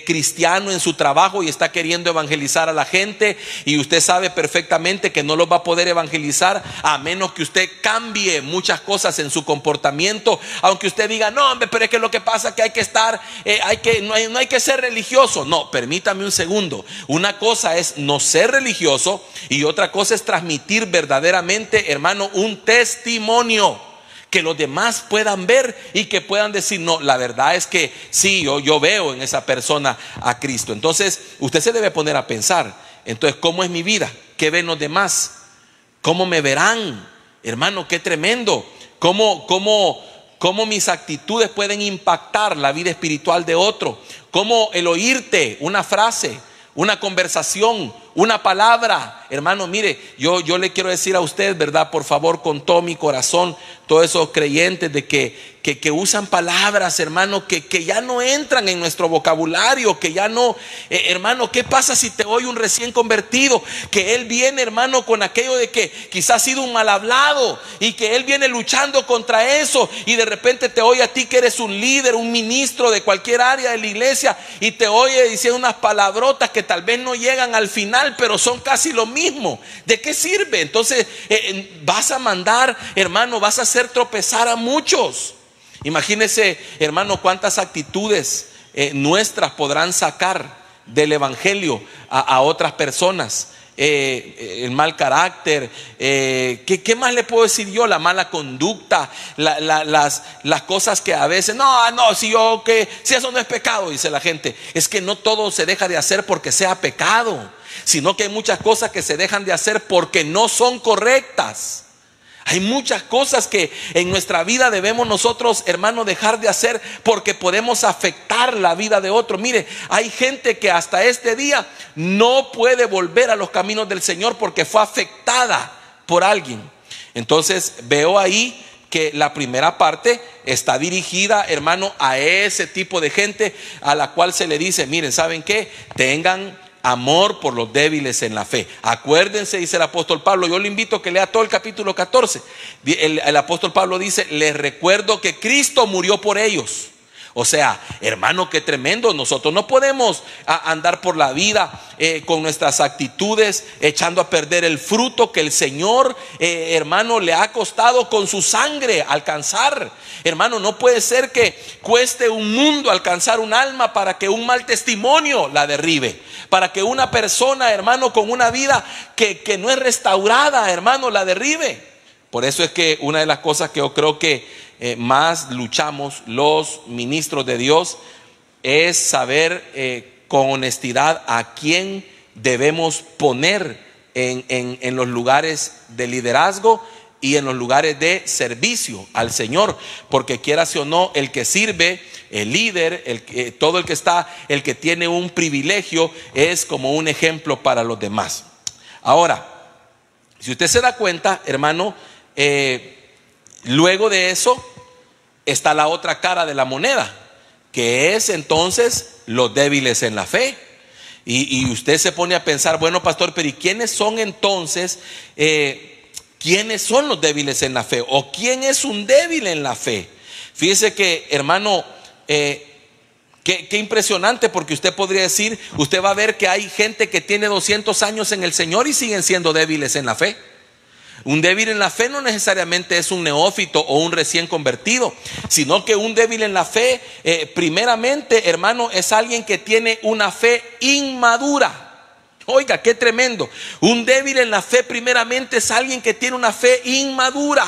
cristiano en su trabajo y está queriendo evangelizar a la gente, y usted sabe perfectamente que no los va a poder evangelizar a menos que usted cambie muchas cosas en su comportamiento. Aunque usted diga, no hombre, pero es que lo que pasa es que hay que estar, no hay que ser religioso. No, permítame un segundo. Una cosa es no ser religioso y otra cosa es transmitir verdaderamente, hermano, un testimonio que los demás puedan ver y que puedan decir, no, la verdad es que sí, yo veo en esa persona a Cristo. Entonces usted se debe poner a pensar, entonces, ¿cómo es mi vida? ¿Qué ven los demás? ¿Cómo me verán? Hermano, qué tremendo. ¿Cómo mis actitudes pueden impactar la vida espiritual de otro? ¿Cómo el oírte una frase, una conversación, una palabra? Hermano, mire, yo le quiero decir a usted, ¿verdad? Por favor, con todo mi corazón, todos esos creyentes de que usan palabras, hermano, que ya no entran en nuestro vocabulario, que ya no, hermano, ¿qué pasa si te oye un recién convertido? Que él viene, hermano, con aquello de que quizás ha sido un mal hablado y que él viene luchando contra eso, y de repente te oye a ti que eres un líder, un ministro de cualquier área de la iglesia, y te oye diciendo unas palabrotas que tal vez no llegan al final, pero son casi lo mismo. ¿De qué sirve? Entonces vas a mandar, hermano, vas a hacer tropezar a muchos. Imagínese, hermano, cuántas actitudes nuestras podrán sacar del evangelio a otras personas. El mal carácter, ¿qué más le puedo decir yo? La mala conducta, las cosas que a veces, si eso no es pecado, dice la gente. Es que no todo se deja de hacer porque sea pecado, sino que hay muchas cosas que se dejan de hacer porque no son correctas. Hay muchas cosas que en nuestra vida debemos nosotros, hermano, dejar de hacer porque podemos afectar la vida de otro. Mire, hay gente que hasta este día no puede volver a los caminos del Señor porque fue afectada por alguien. Entonces veo ahí que la primera parte está dirigida, hermano, a ese tipo de gente a la cual se le dice, miren, ¿saben qué? Tengan amor por los débiles en la fe. Acuérdense, dice el apóstol Pablo, yo le invito a que lea todo el capítulo 14. El apóstol Pablo dice, les recuerdo que Cristo murió por ellos. O sea, hermano, qué tremendo. Nosotros no podemos andar por la vida con nuestras actitudes echando a perder el fruto que el Señor, hermano, le ha costado con su sangre alcanzar. Hermano, no puede ser que cueste un mundo alcanzar un alma para que un mal testimonio la derribe, para que una persona, hermano, con una vida que no es restaurada, hermano, la derribe. Por eso es que una de las cosas que yo creo que más luchamos los ministros de Dios es saber con honestidad a quién debemos poner en los lugares de liderazgo y en los lugares de servicio al Señor, porque quieras o no, el que sirve, el líder, todo el que tiene un privilegio es como un ejemplo para los demás. Ahora, si usted se da cuenta, hermano, luego de eso está la otra cara de la moneda, que es entonces los débiles en la fe. Y usted se pone a pensar, bueno, pastor, pero ¿y quiénes son entonces? ¿Quiénes son los débiles en la fe? ¿O quién es un débil en la fe? Fíjese que, hermano, qué impresionante, porque usted podría decir, usted va a ver que hay gente que tiene 200 años en el Señor y siguen siendo débiles en la fe. Un débil en la fe no necesariamente es un neófito o un recién convertido, sino que un débil en la fe, primeramente, hermano, es alguien que tiene una fe inmadura. Oiga, qué tremendo. Un débil en la fe primeramente es alguien que tiene una fe inmadura.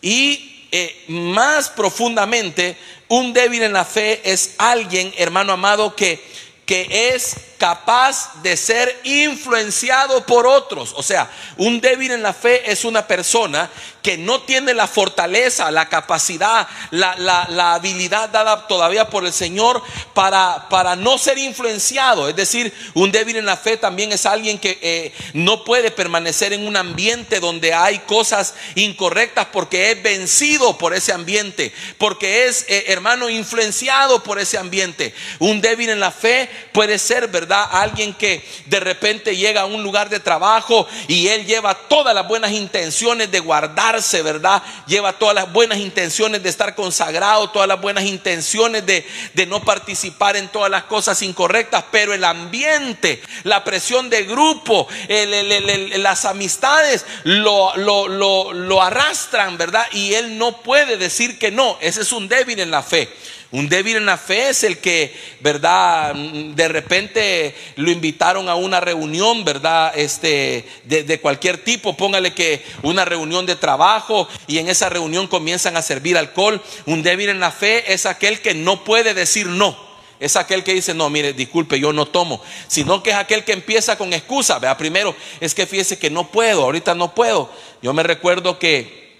Y más profundamente, un débil en la fe es alguien, hermano amado, que es capaz de ser influenciado por otros. O sea, un débil en la fe es una persona que no tiene la fortaleza, la capacidad, la habilidad dada todavía por el Señor para no ser influenciado. Es decir, un débil en la fe también es alguien que no puede permanecer en un ambiente donde hay cosas incorrectas, porque es vencido por ese ambiente, porque es, hermano, influenciado por ese ambiente. Un débil en la fe puede ser, ¿verdad?, alguien que de repente llega a un lugar de trabajo y él lleva todas las buenas intenciones de guardarse, ¿verdad? Lleva todas las buenas intenciones de estar consagrado, todas las buenas intenciones de no participar en todas las cosas incorrectas, pero el ambiente, la presión de grupo, las amistades lo arrastran, ¿verdad? Y él no puede decir que no. Ese es un débil en la fe. Un débil en la fe es el que, ¿verdad?, de repente lo invitaron a una reunión, ¿verdad?, de cualquier tipo. Póngale que una reunión de trabajo, y en esa reunión comienzan a servir alcohol. Un débil en la fe es aquel que no puede decir no. Es aquel que dice, no, mire, disculpe, yo no tomo. Sino que es aquel que empieza con excusa. Vea, primero, es que fíjese que no puedo, ahorita no puedo. Yo me recuerdo que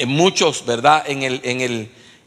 muchos, ¿verdad?,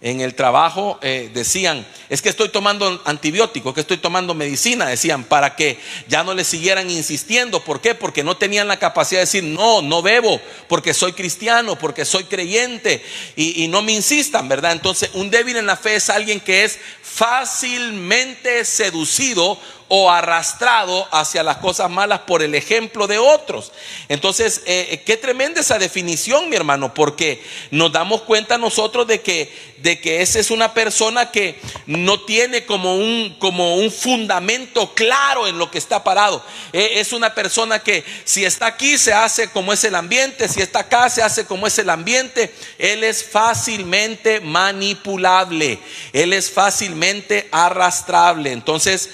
en el trabajo decían, es que estoy tomando antibióticos, que estoy tomando medicina, decían, para que ya no le siguieran insistiendo. ¿Por qué? Porque no tenían la capacidad de decir, no, no bebo, porque soy cristiano, porque soy creyente, y no me insistan, ¿verdad? Entonces, un débil en la fe es alguien que es fácilmente seducido o arrastrado hacia las cosas malas por el ejemplo de otros. Entonces, qué tremenda esa definición, mi hermano, porque nos damos cuenta nosotros de que esa es una persona que no tiene como un fundamento claro en lo que está parado. Es una persona que si está aquí se hace como es el ambiente, si está acá se hace como es el ambiente. Él es fácilmente manipulable, él es fácilmente arrastrable. Entonces,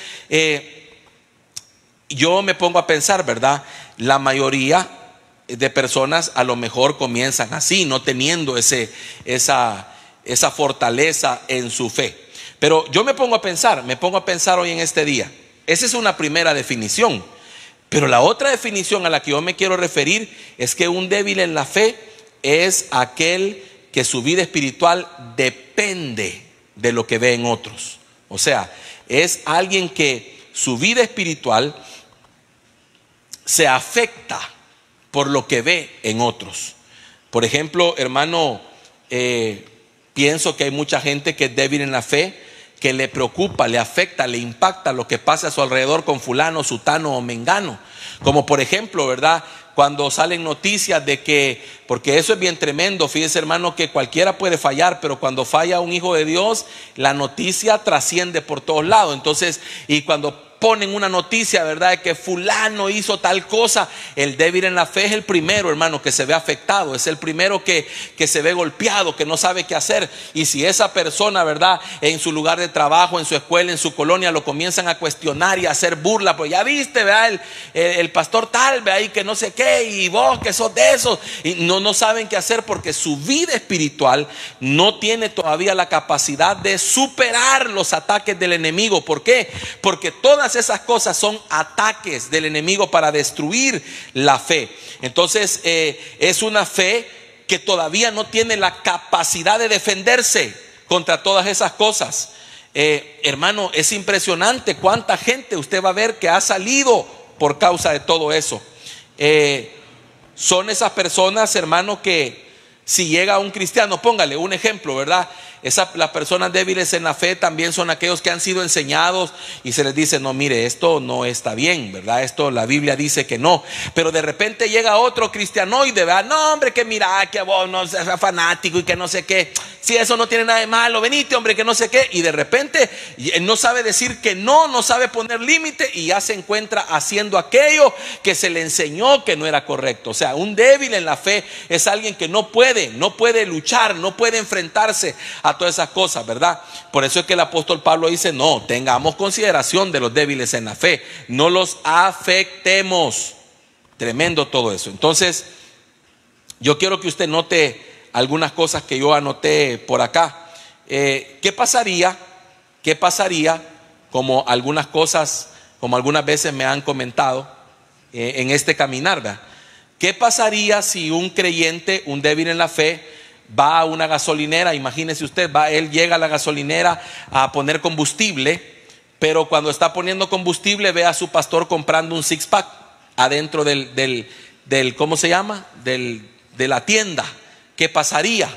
yo me pongo a pensar, ¿verdad? La mayoría de personas a lo mejor comienzan así, no teniendo esa fortaleza en su fe. Pero yo me pongo a pensar hoy en este día. Esa es una primera definición. Pero la otra definición a la que yo me quiero referir es que un débil en la fe es aquel que su vida espiritual depende de lo que ve en otros. O sea, es alguien que su vida espiritual se afecta por lo que ve en otros. Por ejemplo, hermano, pienso que hay mucha gente que es débil en la fe, que le preocupa, le afecta, le impacta lo que pasa a su alrededor con fulano, sutano o mengano. Como por ejemplo, ¿verdad?, cuando salen noticias de que, porque eso es bien tremendo, fíjese, hermano, que cualquiera puede fallar, pero cuando falla un hijo de Dios, la noticia trasciende por todos lados. Entonces, y cuando ponen una noticia, ¿verdad?, de que fulano hizo tal cosa, el débil en la fe es el primero, hermano, que se ve afectado, es el primero que se ve golpeado, que no sabe qué hacer. Y si esa persona, ¿verdad?, en su lugar de trabajo, en su escuela, en su colonia, lo comienzan a cuestionar y a hacer burla, pues ya viste, ¿verdad?, el pastor tal, ¿verdad?, y que no sé qué, y vos que sos de esos, y no saben qué hacer, porque su vida espiritual no tiene todavía la capacidad de superar los ataques del enemigo. ¿Por qué? Porque todas esas cosas son ataques del enemigo para destruir la fe. Entonces, es una fe que todavía no tiene la capacidad de defenderse contra todas esas cosas. Hermano, es impresionante cuánta gente usted va a ver que ha salido por causa de todo eso. Son esas personas, hermano, que si llega un cristiano, póngale un ejemplo, ¿verdad? Las personas débiles en la fe también son aquellos que han sido enseñados y se les dice, no, mire, esto no está bien, ¿verdad? Esto la Biblia dice que no. Pero de repente llega otro cristianoide, ¿verdad? No, hombre, que mira, que vos no seas fanático y que no sé qué. Si eso no tiene nada de malo, venite, hombre, que no sé qué. Y de repente no sabe decir que no sabe poner límite y ya se encuentra haciendo aquello que se le enseñó que no era correcto. O sea, un débil en la fe es alguien que no puede luchar, no puede enfrentarse a todas esas cosas, ¿verdad? Por eso es que el apóstol Pablo dice, no, tengamos consideración de los débiles en la fe, no los afectemos. Tremendo todo eso. Entonces, yo quiero que usted note algunas cosas que yo anoté por acá. ¿Qué pasaría como algunas cosas, como algunas veces me han comentado en este caminar, ¿verdad? ¿Qué pasaría si un creyente, un débil en la fe, va a una gasolinera? Imagínese usted, él llega a la gasolinera a poner combustible, pero cuando está poniendo combustible ve a su pastor comprando un six pack adentro del ¿cómo se llama? De la tienda. ¿Qué pasaría?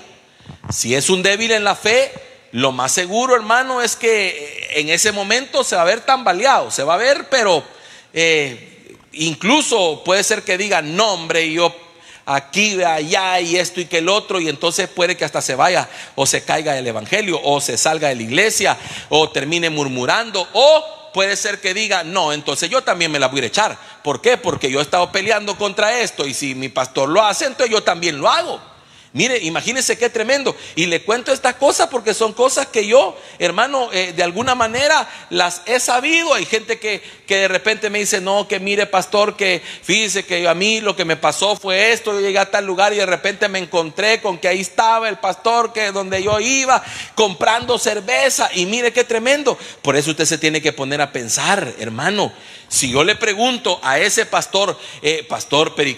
Si es un débil en la fe, lo más seguro, hermano, es que en ese momento se va a ver tambaleado, se va a ver, pero incluso puede ser que diga, no hombre, yo aquí, allá y esto y que el otro, y entonces puede que hasta se vaya o se caiga del evangelio o se salga de la iglesia o termine murmurando, o puede ser que diga, no, entonces yo también me la voy a echar. ¿Por qué? Porque yo he estado peleando contra esto, y si mi pastor lo hace, entonces yo también lo hago. Mire, imagínense qué tremendo. Y le cuento estas cosas porque son cosas que yo, hermano, de alguna manera las he sabido. Hay gente que de repente me dice, no, que mire pastor, que fíjese que a mí lo que me pasó fue esto. Yo llegué a tal lugar y de repente me encontré con que ahí estaba el pastor que donde yo iba comprando cerveza. Y mire qué tremendo. Por eso usted se tiene que poner a pensar, hermano. Si yo le pregunto a ese pastor, pastor, pero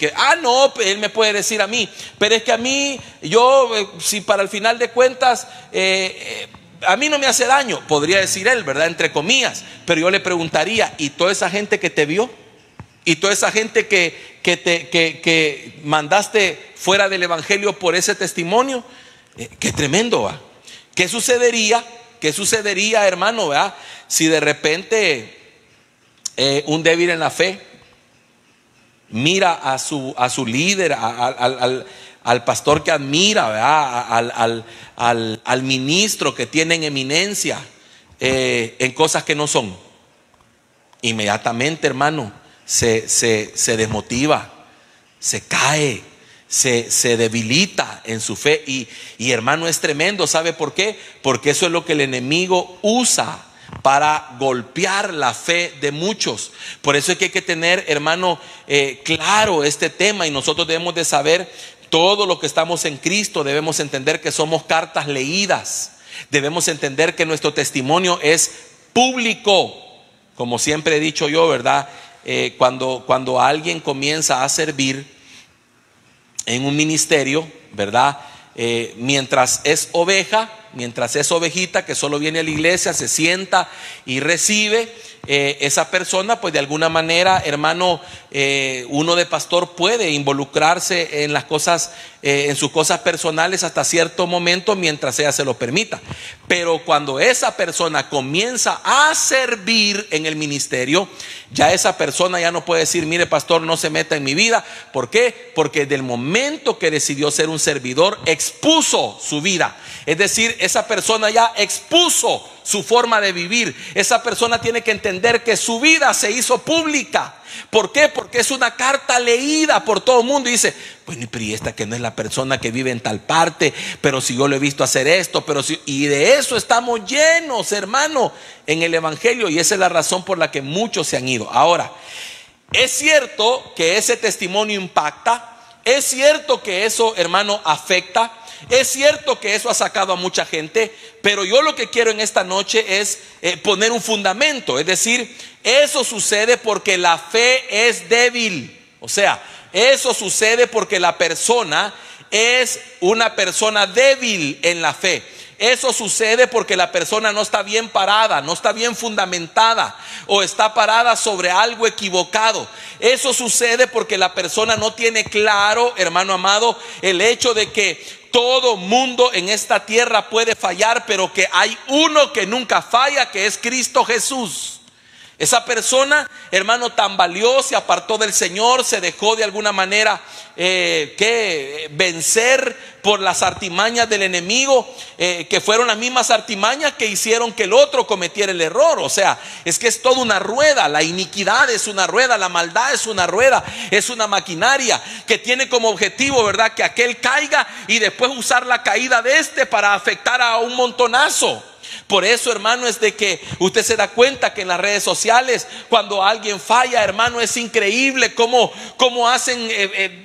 no, él me puede decir a mí, pero es que a mí, si para el final de cuentas, a mí no me hace daño, podría decir él, ¿verdad? Entre comillas. Pero yo le preguntaría, ¿y toda esa gente que te vio? ¿Y toda esa gente que mandaste fuera del evangelio por ese testimonio? Qué tremendo, ¿va? ¿Qué sucedería, hermano, ¿verdad? Si de repente un débil en la fe mira a su líder, al pastor que admira, ¿verdad? Al ministro que tiene en eminencia en cosas que no son. Inmediatamente, hermano, se desmotiva, se cae, se debilita en su fe. Y hermano, es tremendo. ¿Sabe por qué? Porque eso es lo que el enemigo usa para golpear la fe de muchos. Por eso es que hay que tener, hermano, claro este tema, y nosotros debemos de saber, todo lo que estamos en Cristo, debemos entender que somos cartas leídas, debemos entender que nuestro testimonio es público. Como siempre he dicho yo, ¿verdad? Cuando alguien comienza a servir en un ministerio, ¿verdad? Mientras es oveja, mientras es ovejita que solo viene a la iglesia, se sienta y recibe, esa persona pues de alguna manera, hermano, uno de pastor puede involucrarse en las cosas, en sus cosas personales hasta cierto momento mientras ella se lo permita. Pero cuando esa persona comienza a servir en el ministerio, ya esa persona ya no puede decir, mire pastor, no se meta en mi vida. ¿Por qué? Porque del momento que decidió ser un servidor, expuso su vida. Es decir, esa persona ya expuso su forma de vivir. Esa persona tiene que entender que su vida se hizo pública. ¿Por qué? Porque es una carta leída por todo el mundo. Y dice, bueno, pero y esta que no es la persona que vive en tal parte, pero si yo lo he visto hacer esto, y de eso estamos llenos, hermano, en el evangelio. Y esa es la razón por la que muchos se han ido. Ahora, es cierto que ese testimonio impacta. Es cierto que eso, hermano, afecta. Es cierto que eso ha sacado a mucha gente, pero yo lo que quiero en esta noche es poner un fundamento. Es decir, eso sucede porque la fe es débil. O sea, eso sucede porque la persona es una persona débil en la fe. Eso sucede porque la persona no está bien parada, no está bien fundamentada, o está parada sobre algo equivocado. Eso sucede porque la persona no tiene claro, hermano amado, el hecho de que todo mundo en esta tierra puede fallar, pero que hay uno que nunca falla, que es Cristo Jesús. Esa persona, hermano, tambaleó, se apartó del Señor, se dejó de alguna manera vencer por las artimañas del enemigo, que fueron las mismas artimañas que hicieron que el otro cometiera el error. O sea, es que es toda una rueda. La iniquidad es una rueda, la maldad es una rueda, es una maquinaria que tiene como objetivo, ¿verdad?, que aquel caiga y después usar la caída de este para afectar a un montonazo. Por eso, hermano, es de que usted se da cuenta que en las redes sociales, cuando alguien falla, hermano, es increíble cómo hacen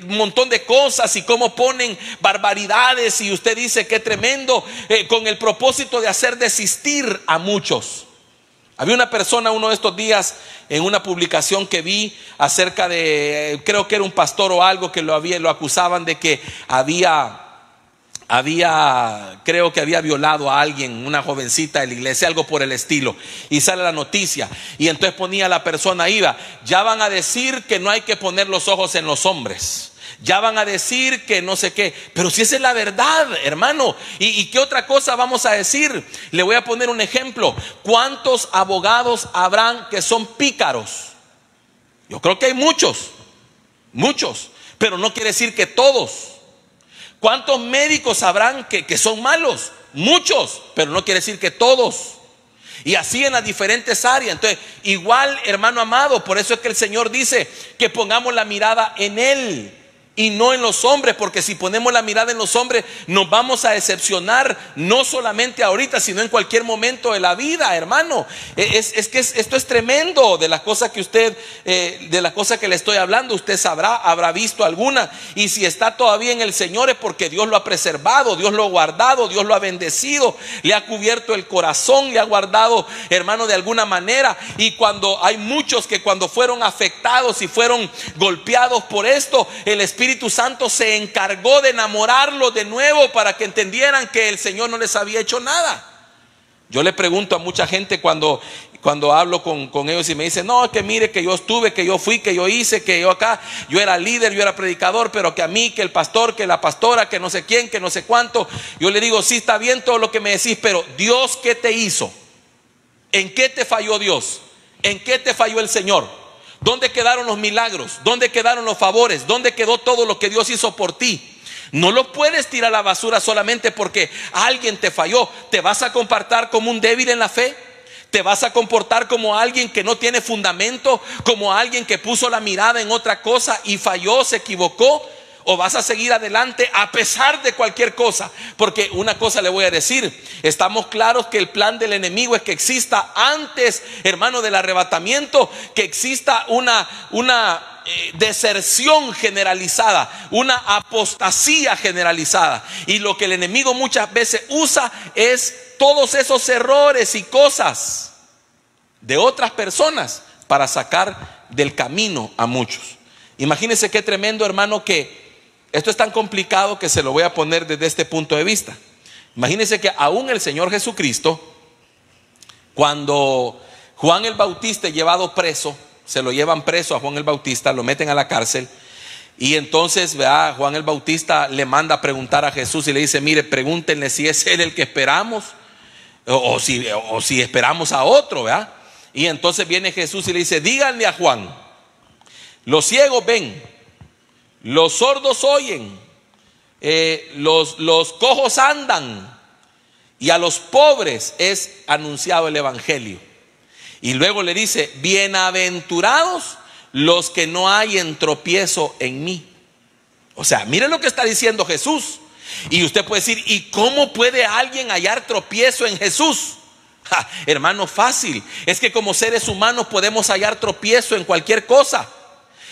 un montón de cosas y cómo ponen barbaridades, y usted dice qué tremendo, con el propósito de hacer desistir a muchos. Había una persona uno de estos días en una publicación que vi acerca de, creo que era un pastor o algo, que lo acusaban de que creo que había violado a alguien, una jovencita de la iglesia, algo por el estilo, y sale la noticia, y entonces ponía la persona, ya van a decir que no hay que poner los ojos en los hombres, ya van a decir que no sé qué, pero si esa es la verdad, hermano, ¿y qué otra cosa vamos a decir? Le voy a poner un ejemplo. ¿Cuántos abogados habrán que son pícaros? Yo creo que hay muchos, pero no quiere decir que todos. ¿Cuántos médicos habrán que son malos? Muchos, pero no quiere decir que todos. Y así en las diferentes áreas. Entonces, igual, hermano amado, por eso es que el Señor dice que pongamos la mirada en Él y no en los hombres, porque si ponemos la mirada en los hombres nos vamos a decepcionar, no solamente ahorita, sino en cualquier momento de la vida, hermano. Es que esto es tremendo. De las cosas que de las cosas que le estoy hablando, usted habrá visto alguna, y si está todavía en el Señor es porque Dios lo ha preservado, Dios lo ha guardado, Dios lo ha bendecido, le ha cubierto el corazón, le ha guardado, hermano, de alguna manera. Y cuando hay muchos que cuando fueron afectados y fueron golpeados por esto, el Espíritu Santo se encargó de enamorarlos de nuevo para que entendieran que el Señor no les había hecho nada. Yo le pregunto a mucha gente cuando hablo con ellos y me dicen, no, que mire que yo estuve, que yo fui, que yo hice, que yo acá, yo era líder, yo era predicador, pero que a mí, que el pastor, que la pastora, que no sé quién, que no sé cuánto. Yo le digo, sí, está bien todo lo que me decís, pero Dios, ¿qué te hizo? ¿En qué te falló Dios? ¿En qué te falló el Señor? ¿Dónde quedaron los milagros? ¿Dónde quedaron los favores? ¿Dónde quedó todo lo que Dios hizo por ti? No lo puedes tirar a la basura solamente porque alguien te falló. ¿Te vas a comportar como un débil en la fe? ¿Te vas a comportar como alguien que no tiene fundamento? ¿Como alguien que puso la mirada en otra cosa y falló, se equivocó? ¿O vas a seguir adelante a pesar de cualquier cosa? Porque una cosa le voy a decir, estamos claros que el plan del enemigo es que exista antes, hermano, del arrebatamiento, que exista una deserción generalizada, una apostasía generalizada. Y lo que el enemigo muchas veces usa es todos esos errores y cosas de otras personas para sacar del camino a muchos. Imagínense qué tremendo, hermano, que esto es tan complicado que se lo voy a poner desde este punto de vista. Imagínense que aún el Señor Jesucristo, cuando Juan el Bautista es llevado preso, se lo llevan preso a Juan el Bautista, lo meten a la cárcel, y entonces Juan el Bautista le manda a preguntar a Jesús y le dice, mire, pregúntenle si es él el que esperamos o si esperamos a otro, ¿verdad? Y entonces viene Jesús y le dice, díganle a Juan, los ciegos ven, los sordos oyen, los cojos andan, y a los pobres es anunciado el evangelio. Y luego le dice, bienaventurados los que no hayan tropiezo en mí. O sea, miren lo que está diciendo Jesús. Y usted puede decir, ¿y cómo puede alguien hallar tropiezo en Jesús? Hermano, fácil. Es que como seres humanos podemos hallar tropiezo en cualquier cosa.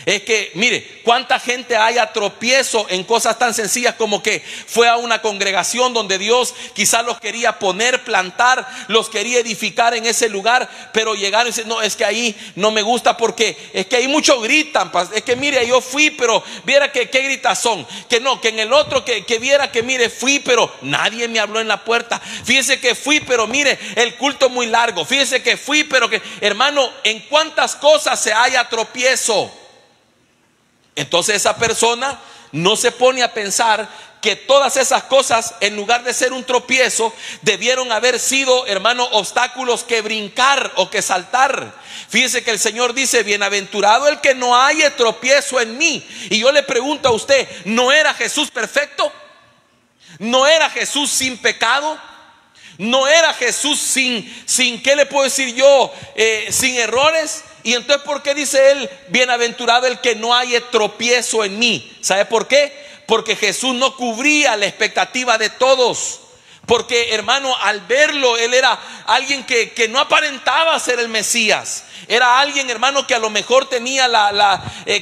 Es que, mire, cuánta gente haya tropiezo en cosas tan sencillas como que fue a una congregación donde Dios quizás los quería poner, plantar, los quería edificar en ese lugar, pero llegaron y dicen, no, es que ahí no me gusta porque es que ahí mucho gritan, es que mire, yo fui, pero viera que qué gritas son, que no, que en el otro que viera que mire, fui, pero nadie me habló en la puerta, fíjese que fui, pero mire, el culto muy largo, fíjese que fui, pero que, hermano, en cuántas cosas se haya tropiezo. Entonces esa persona no se pone a pensar que todas esas cosas, en lugar de ser un tropiezo, debieron haber sido, hermano, obstáculos que brincar o que saltar. Fíjese que el Señor dice, bienaventurado el que no haya tropiezo en mí. Y yo le pregunto a usted, ¿no era Jesús perfecto? ¿No era Jesús sin pecado? ¿No era Jesús sin qué le puedo decir yo? Sin errores. Y entonces, ¿por qué dice él, bienaventurado el que no haya tropiezo en mí? ¿Sabe por qué? Porque Jesús no cubría la expectativa de todos. Porque, hermano, al verlo, él era alguien que no aparentaba ser el Mesías. Era alguien, hermano, que a lo mejor tenía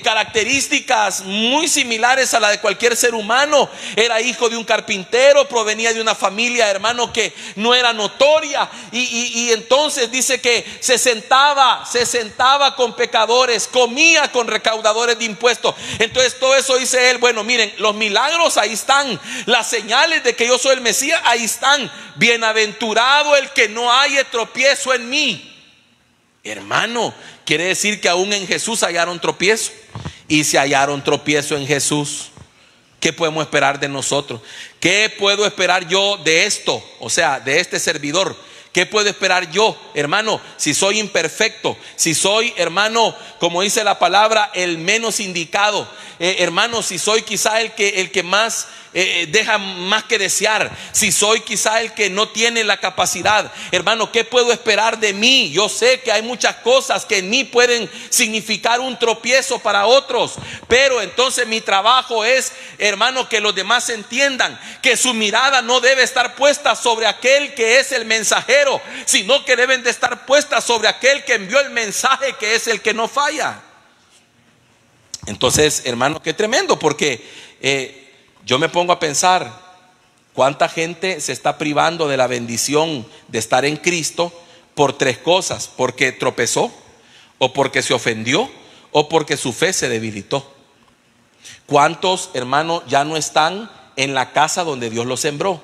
características muy similares a la de cualquier ser humano. Era hijo de un carpintero, provenía de una familia, hermano, que no era notoria. Y entonces dice que se sentaba con pecadores, comía con recaudadores de impuestos. Entonces todo eso dice él, bueno, miren, los milagros ahí están, las señales de que yo soy el Mesías ahí están. Bienaventurado el que no haya tropiezo en mí. Hermano, quiere decir que aún en Jesús hallaron tropiezo. Y si hallaron tropiezo en Jesús, ¿qué podemos esperar de nosotros? ¿Qué puedo esperar yo de esto? O sea, de este servidor. ¿Qué puedo esperar yo, hermano, si soy imperfecto? Si soy, hermano, como dice la palabra, el menos indicado. Hermano, si soy quizá el que más deja más que desear. Si soy quizá el que no tiene la capacidad. Hermano, ¿qué puedo esperar de mí? Yo sé que hay muchas cosas que en mí pueden significar un tropiezo para otros. Pero entonces mi trabajo es, hermano, que los demás entiendan que su mirada no debe estar puesta sobre aquel que es el mensajero, sino que deben de estar puestas sobre aquel que envió el mensaje, que es el que no falla. Entonces, hermano, qué tremendo, porque yo me pongo a pensar cuánta gente se está privando de la bendición de estar en Cristo por tres cosas: porque tropezó, o porque se ofendió, o porque su fe se debilitó. ¿Cuántos, hermano, ya no están en la casa donde Dios los sembró?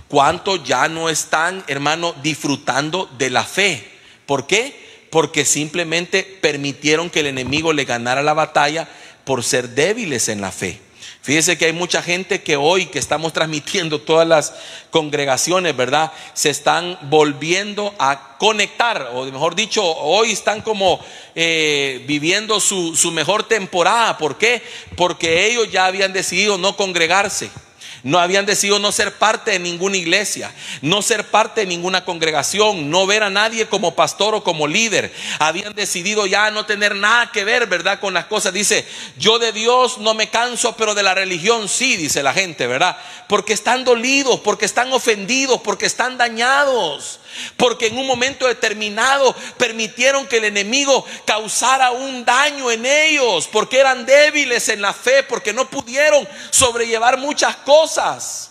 ¿Cuántos ya no están, hermano, disfrutando de la fe? ¿Por qué? Porque simplemente permitieron que el enemigo le ganara la batalla por ser débiles en la fe. Fíjese que hay mucha gente que hoy, que estamos transmitiendo todas las congregaciones, ¿verdad?, se están volviendo a conectar, o mejor dicho, hoy están como viviendo su mejor temporada. ¿Por qué? Porque ellos ya habían decidido no congregarse. No habían decidido no ser parte de ninguna iglesia, no ser parte de ninguna congregación, no ver a nadie como pastor o como líder. Habían decidido ya no tener nada que ver, ¿verdad?, con las cosas. Dice, yo de Dios no me canso, pero de la religión sí, dice la gente, ¿verdad? Porque están dolidos, porque están ofendidos, porque están dañados. Porque en un momento determinado permitieron que el enemigo causara un daño en ellos, porque eran débiles en la fe, porque no pudieron sobrellevar muchas cosas.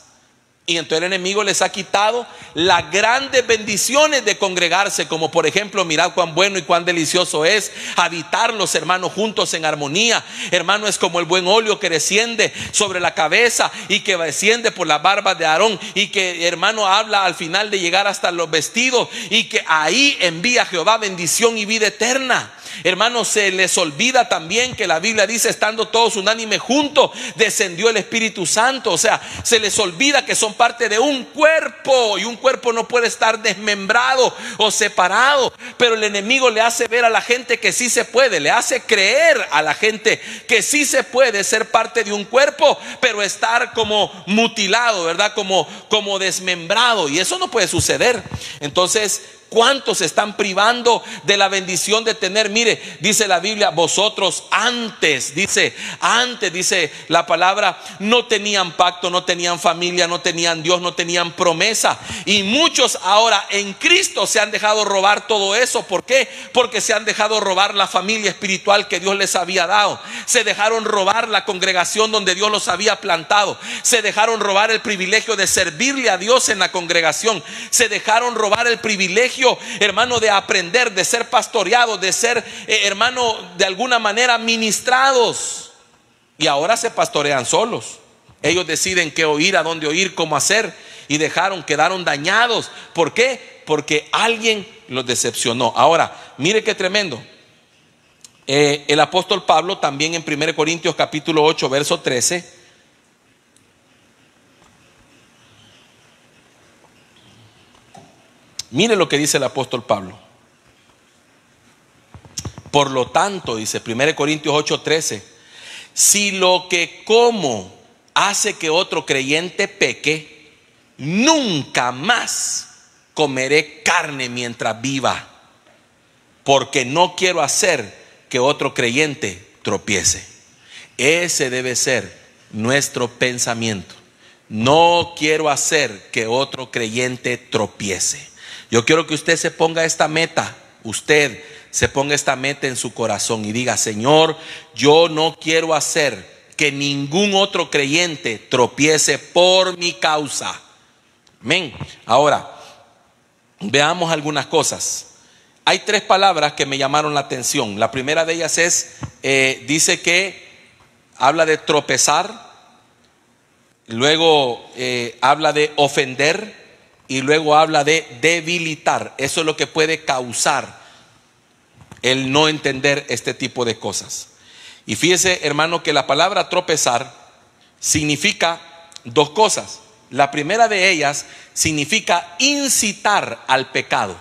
Y entonces el enemigo les ha quitado las grandes bendiciones de congregarse, como por ejemplo, mirad cuán bueno y cuán delicioso es habitar los hermanos juntos en armonía. Hermano, es como el buen óleo que desciende sobre la cabeza y que desciende por las barbas de Aarón, y que, hermano, habla al final de llegar hasta los vestidos, y que ahí envía Jehová bendición y vida eterna. Hermanos, se les olvida también que la Biblia dice, estando todos unánimes juntos, descendió el Espíritu Santo. O sea, se les olvida que son parte de un cuerpo, y un cuerpo no puede estar desmembrado o separado. Pero el enemigo le hace ver a la gente que sí se puede, le hace creer a la gente que sí se puede ser parte de un cuerpo, pero estar como mutilado, ¿verdad?, como desmembrado. Y eso no puede suceder. Entonces, ¿cuántos se están privando de la bendición de tener? Mire, dice la Biblia, vosotros antes, dice la palabra, no tenían pacto, no tenían familia, no tenían Dios, no tenían promesa. Y muchos ahora en Cristo se han dejado robar todo eso. ¿Por qué? Porque se han dejado robar la familia espiritual que Dios les había dado. Se dejaron robar la congregación donde Dios los había plantado. Se dejaron robar el privilegio de servirle a Dios en la congregación. Se dejaron robar el privilegio, hermano, de aprender, de ser pastoreados, de ser, hermano, de alguna manera ministrados. Y ahora se pastorean solos. Ellos deciden qué oír, a dónde oír, cómo hacer, y quedaron dañados. ¿Por qué? Porque alguien los decepcionó. Ahora, mire qué tremendo. El apóstol Pablo también en 1 Corintios capítulo 8 verso 13, mire lo que dice el apóstol Pablo. Por lo tanto, dice 1 Corintios 8:13, si lo que como hace que otro creyente peque, nunca más comeré carne mientras viva, porque no quiero hacer que otro creyente tropiece. Ese debe ser nuestro pensamiento. no quiero hacer que otro creyente tropiece. Yo quiero que usted se ponga esta meta, usted se ponga esta meta en su corazón y diga: Señor, yo no quiero hacer que ningún otro creyente tropiece por mi causa. Amén. Ahora, veamos algunas cosas. Hay 3 palabras que me llamaron la atención. La primera de ellas es, dice que habla de tropezar, luego habla de ofender y luego habla de debilitar. Eso es lo que puede causar el no entender este tipo de cosas. Y fíjese, hermano, que la palabra tropezar significa 2 cosas. La primera de ellas significa incitar al pecado.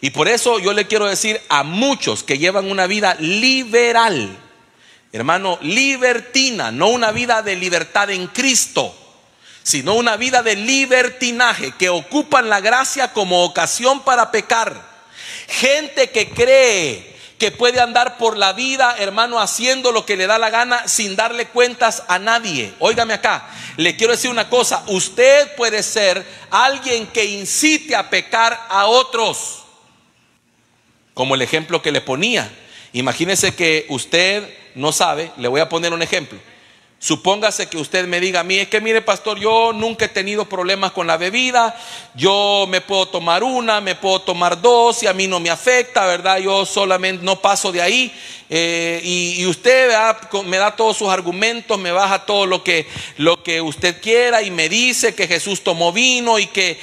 Y por eso yo le quiero decir a muchos que llevan una vida liberal, hermano, libertina, no una vida de libertad en Cristo, sino una vida de libertinaje, que ocupan la gracia como ocasión para pecar. Gente que cree que puede andar por la vida, hermano, haciendo lo que le da la gana sin darle cuentas a nadie. Óigame acá, le quiero decir una cosa: usted puede ser alguien que incite a pecar a otros, como el ejemplo que le ponía. Imagínese que usted no sabe, le voy a poner un ejemplo. Supóngase que usted me diga a mí: es que mire, pastor, yo nunca he tenido problemas con la bebida, yo me puedo tomar una, me puedo tomar 2 y a mí no me afecta, ¿verdad? Yo solamente no paso de ahí. Y usted, ¿verdad?, me da todos sus argumentos, me baja todo lo que usted quiera y me dice que Jesús tomó vino y que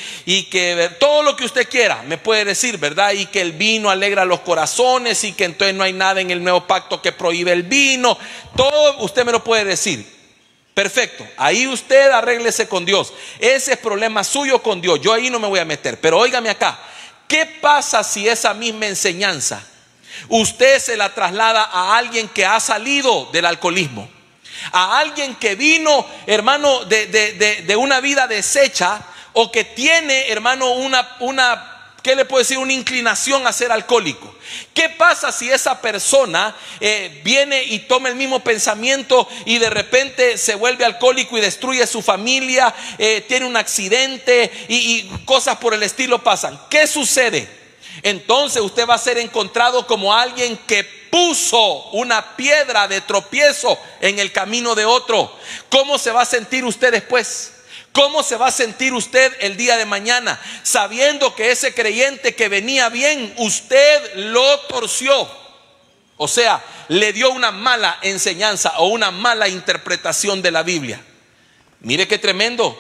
todo lo que usted quiera me puede decir, ¿verdad? Y que el vino alegra los corazones y que entonces no hay nada en el nuevo pacto que prohíbe el vino. Todo usted me lo puede decir. Perfecto, ahí usted arréglese con Dios. Ese es problema suyo con Dios, yo ahí no me voy a meter. Pero óigame acá, ¿qué pasa si esa misma enseñanza usted se la traslada a alguien que ha salido del alcoholismo? A alguien que vino, hermano, de una vida deshecha, o que tiene, hermano, ¿qué le puedo decir?, una inclinación a ser alcohólico. ¿Qué pasa si esa persona viene y toma el mismo pensamiento y de repente se vuelve alcohólico y destruye su familia, tiene un accidente y cosas por el estilo pasan? ¿Qué sucede? Entonces usted va a ser encontrado como alguien que puso una piedra de tropiezo en el camino de otro. ¿Cómo se va a sentir usted después? ¿Cómo se va a sentir usted el día de mañana sabiendo que ese creyente que venía bien, usted lo torció? O sea, le dio una mala enseñanza o una mala interpretación de la Biblia. Mire qué tremendo.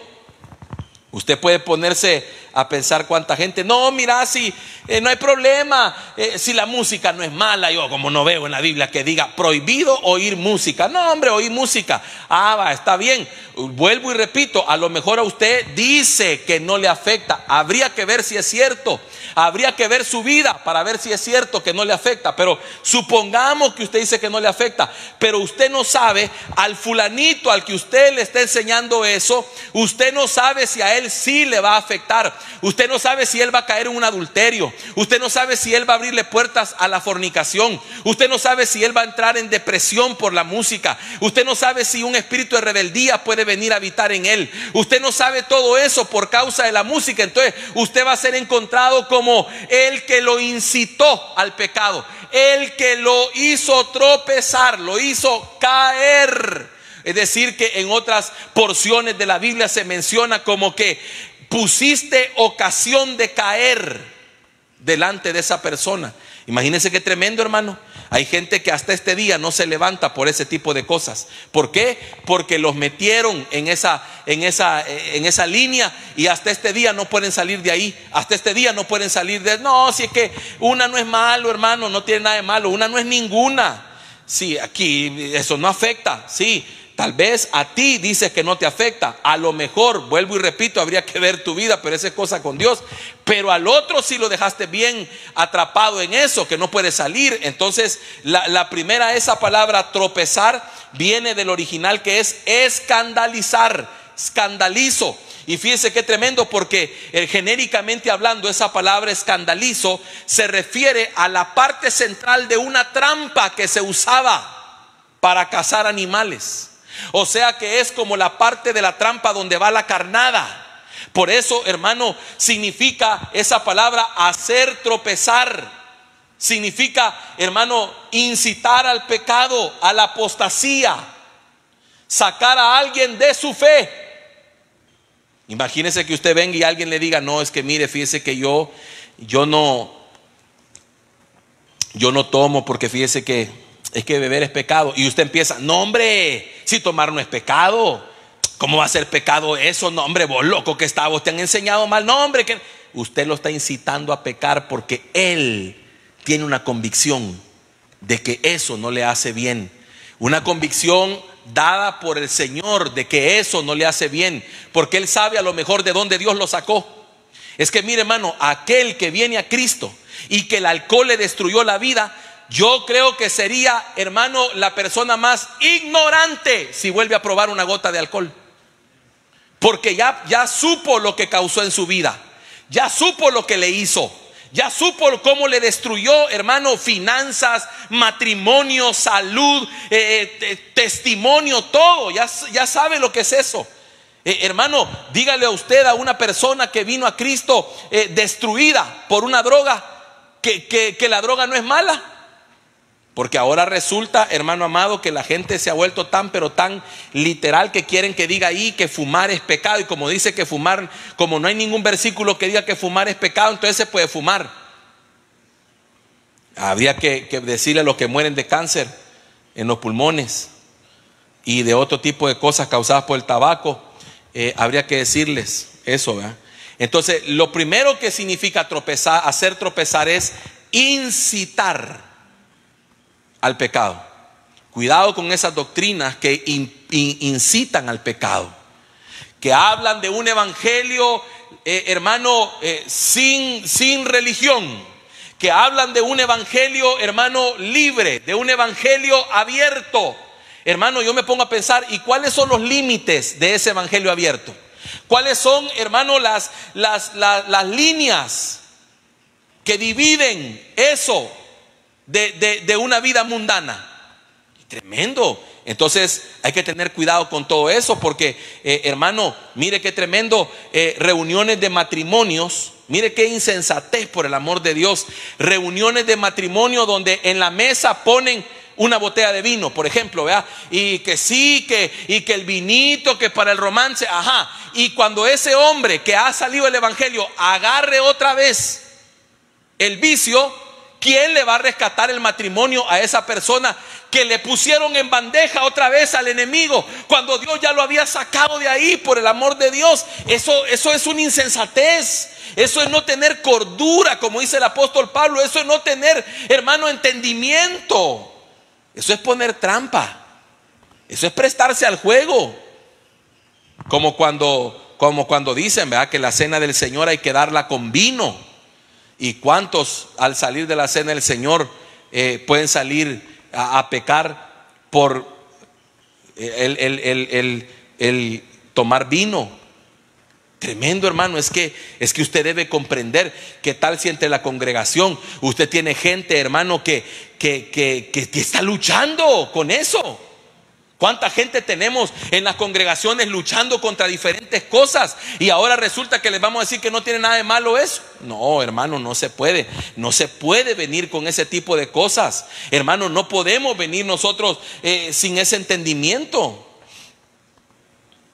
Usted puede ponerse a pensar cuánta gente: no, mira, si no hay problema, si la música no es mala. Yo como no veo en la Biblia que diga prohibido oír música. No, hombre, oír música, va, está bien. Vuelvo y repito, a lo mejor a usted dice que no le afecta. Habría que ver si es cierto. Habría que ver su vida para ver si es cierto que no le afecta. Pero supongamos que usted dice que no le afecta, pero usted no sabe, al fulanito al que usted le está enseñando eso, usted no sabe si a él sí le va a afectar. Usted no sabe si él va a caer en un adulterio. Usted no sabe si él va a abrirle puertas a la fornicación. Usted no sabe si él va a entrar en depresión por la música. Usted no sabe si un espíritu de rebeldía puede venir a habitar en él. Usted no sabe todo eso por causa de la música. Entonces usted va a ser encontrado como el que lo incitó al pecado, el que lo hizo tropezar, lo hizo caer. Es decir, que en otras porciones de la Biblia se menciona como que pusiste ocasión de caer delante de esa persona. Imagínense qué tremendo, hermano. Hay gente que hasta este día no se levanta por ese tipo de cosas. ¿Por qué? Porque los metieron en esa línea y hasta este día no pueden salir de ahí. Hasta este día no pueden salir de... No, si es que una no es malo, hermano, no tiene nada de malo. Una no es ninguna. Sí, aquí eso no afecta. Sí, tal vez a ti dices que no te afecta. A lo mejor, vuelvo y repito, habría que ver tu vida, pero esa es cosa con Dios. Pero al otro sí lo dejaste bien atrapado en eso, que no puede salir. Entonces la primera, esa palabra tropezar, viene del original que es escandalizar, escandalizo. Y fíjese qué tremendo, porque genéricamente hablando, esa palabra escandalizo se refiere a la parte central de una trampa que se usaba para cazar animales. O sea que es como la parte de la trampa donde va la carnada. Por eso, hermano, significa esa palabra hacer tropezar. Significa, hermano, incitar al pecado, a la apostasía, sacar a alguien de su fe. Imagínese que usted venga y alguien le diga: no, es que mire, fíjese que yo no tomo porque fíjese que es que beber es pecado. Y usted empieza: no, hombre, si tomar no es pecado, ¿cómo va a ser pecado eso? No, hombre, vos loco que está, vos te han enseñado mal. No, hombre, que usted lo está incitando a pecar porque él tiene una convicción de que eso no le hace bien. Una convicción dada por el Señor de que eso no le hace bien, porque él sabe a lo mejor de dónde Dios lo sacó. Es que mire, hermano, aquel que viene a Cristo y que el alcohol le destruyó la vida, yo creo que sería, hermano, la persona más ignorante si vuelve a probar una gota de alcohol. Porque ya supo lo que causó en su vida, ya supo lo que le hizo, ya supo cómo le destruyó, hermano, finanzas, matrimonio, salud, testimonio, todo. Ya sabe lo que es eso. Hermano, dígale a usted a una persona que vino a Cristo destruida por una droga, que la droga no es mala. Porque ahora resulta, hermano amado, que la gente se ha vuelto tan, pero tan literal que quieren que diga ahí que fumar es pecado. Y como dice que fumar, como no hay ningún versículo que diga que fumar es pecado, entonces se puede fumar. Habría que decirle a los que mueren de cáncer en los pulmones y de otro tipo de cosas causadas por el tabaco, habría que decirles eso, ¿verdad? Entonces, lo primero que significa tropezar, hacer tropezar, es incitar al pecado. Cuidado con esas doctrinas que incitan al pecado, que hablan de un evangelio, hermano, sin religión, que hablan de un evangelio, hermano, libre, de un evangelio abierto. Hermano, yo me pongo a pensar: ¿y cuáles son los límites de ese evangelio abierto? ¿Cuáles son, hermano, las líneas que dividen eso de una vida mundana? Tremendo. Entonces hay que tener cuidado con todo eso, porque hermano, mire qué tremendo. Reuniones de matrimonios, mire qué insensatez, por el amor de Dios. Reuniones de matrimonio donde en la mesa ponen una botella de vino, por ejemplo, ¿verdad? Y que sí, y que el vinito, que para el romance, ajá. Y cuando ese hombre que ha salido del evangelio agarre otra vez el vicio, ¿quién le va a rescatar el matrimonio a esa persona que le pusieron en bandeja otra vez al enemigo, cuando Dios ya lo había sacado de ahí? Por el amor de Dios, eso es una insensatez. Eso es no tener cordura, como dice el apóstol Pablo. Eso es no tener, hermano, entendimiento. Eso es poner trampa. Eso es prestarse al juego. Como cuando dicen, ¿verdad?, que la cena del Señor hay que darla con vino. ¿Y cuántos al salir de la cena del Señor pueden salir a pecar por el tomar vino? Tremendo, hermano. Es que usted debe comprender que tal si entre la congregación usted tiene gente, hermano, que está luchando con eso. ¿Cuánta gente tenemos en las congregaciones luchando contra diferentes cosas? Y ahora resulta que les vamos a decir que no tiene nada de malo eso. No, hermano, no se puede. No se puede venir con ese tipo de cosas. Hermano, no podemos venir nosotros sin ese entendimiento.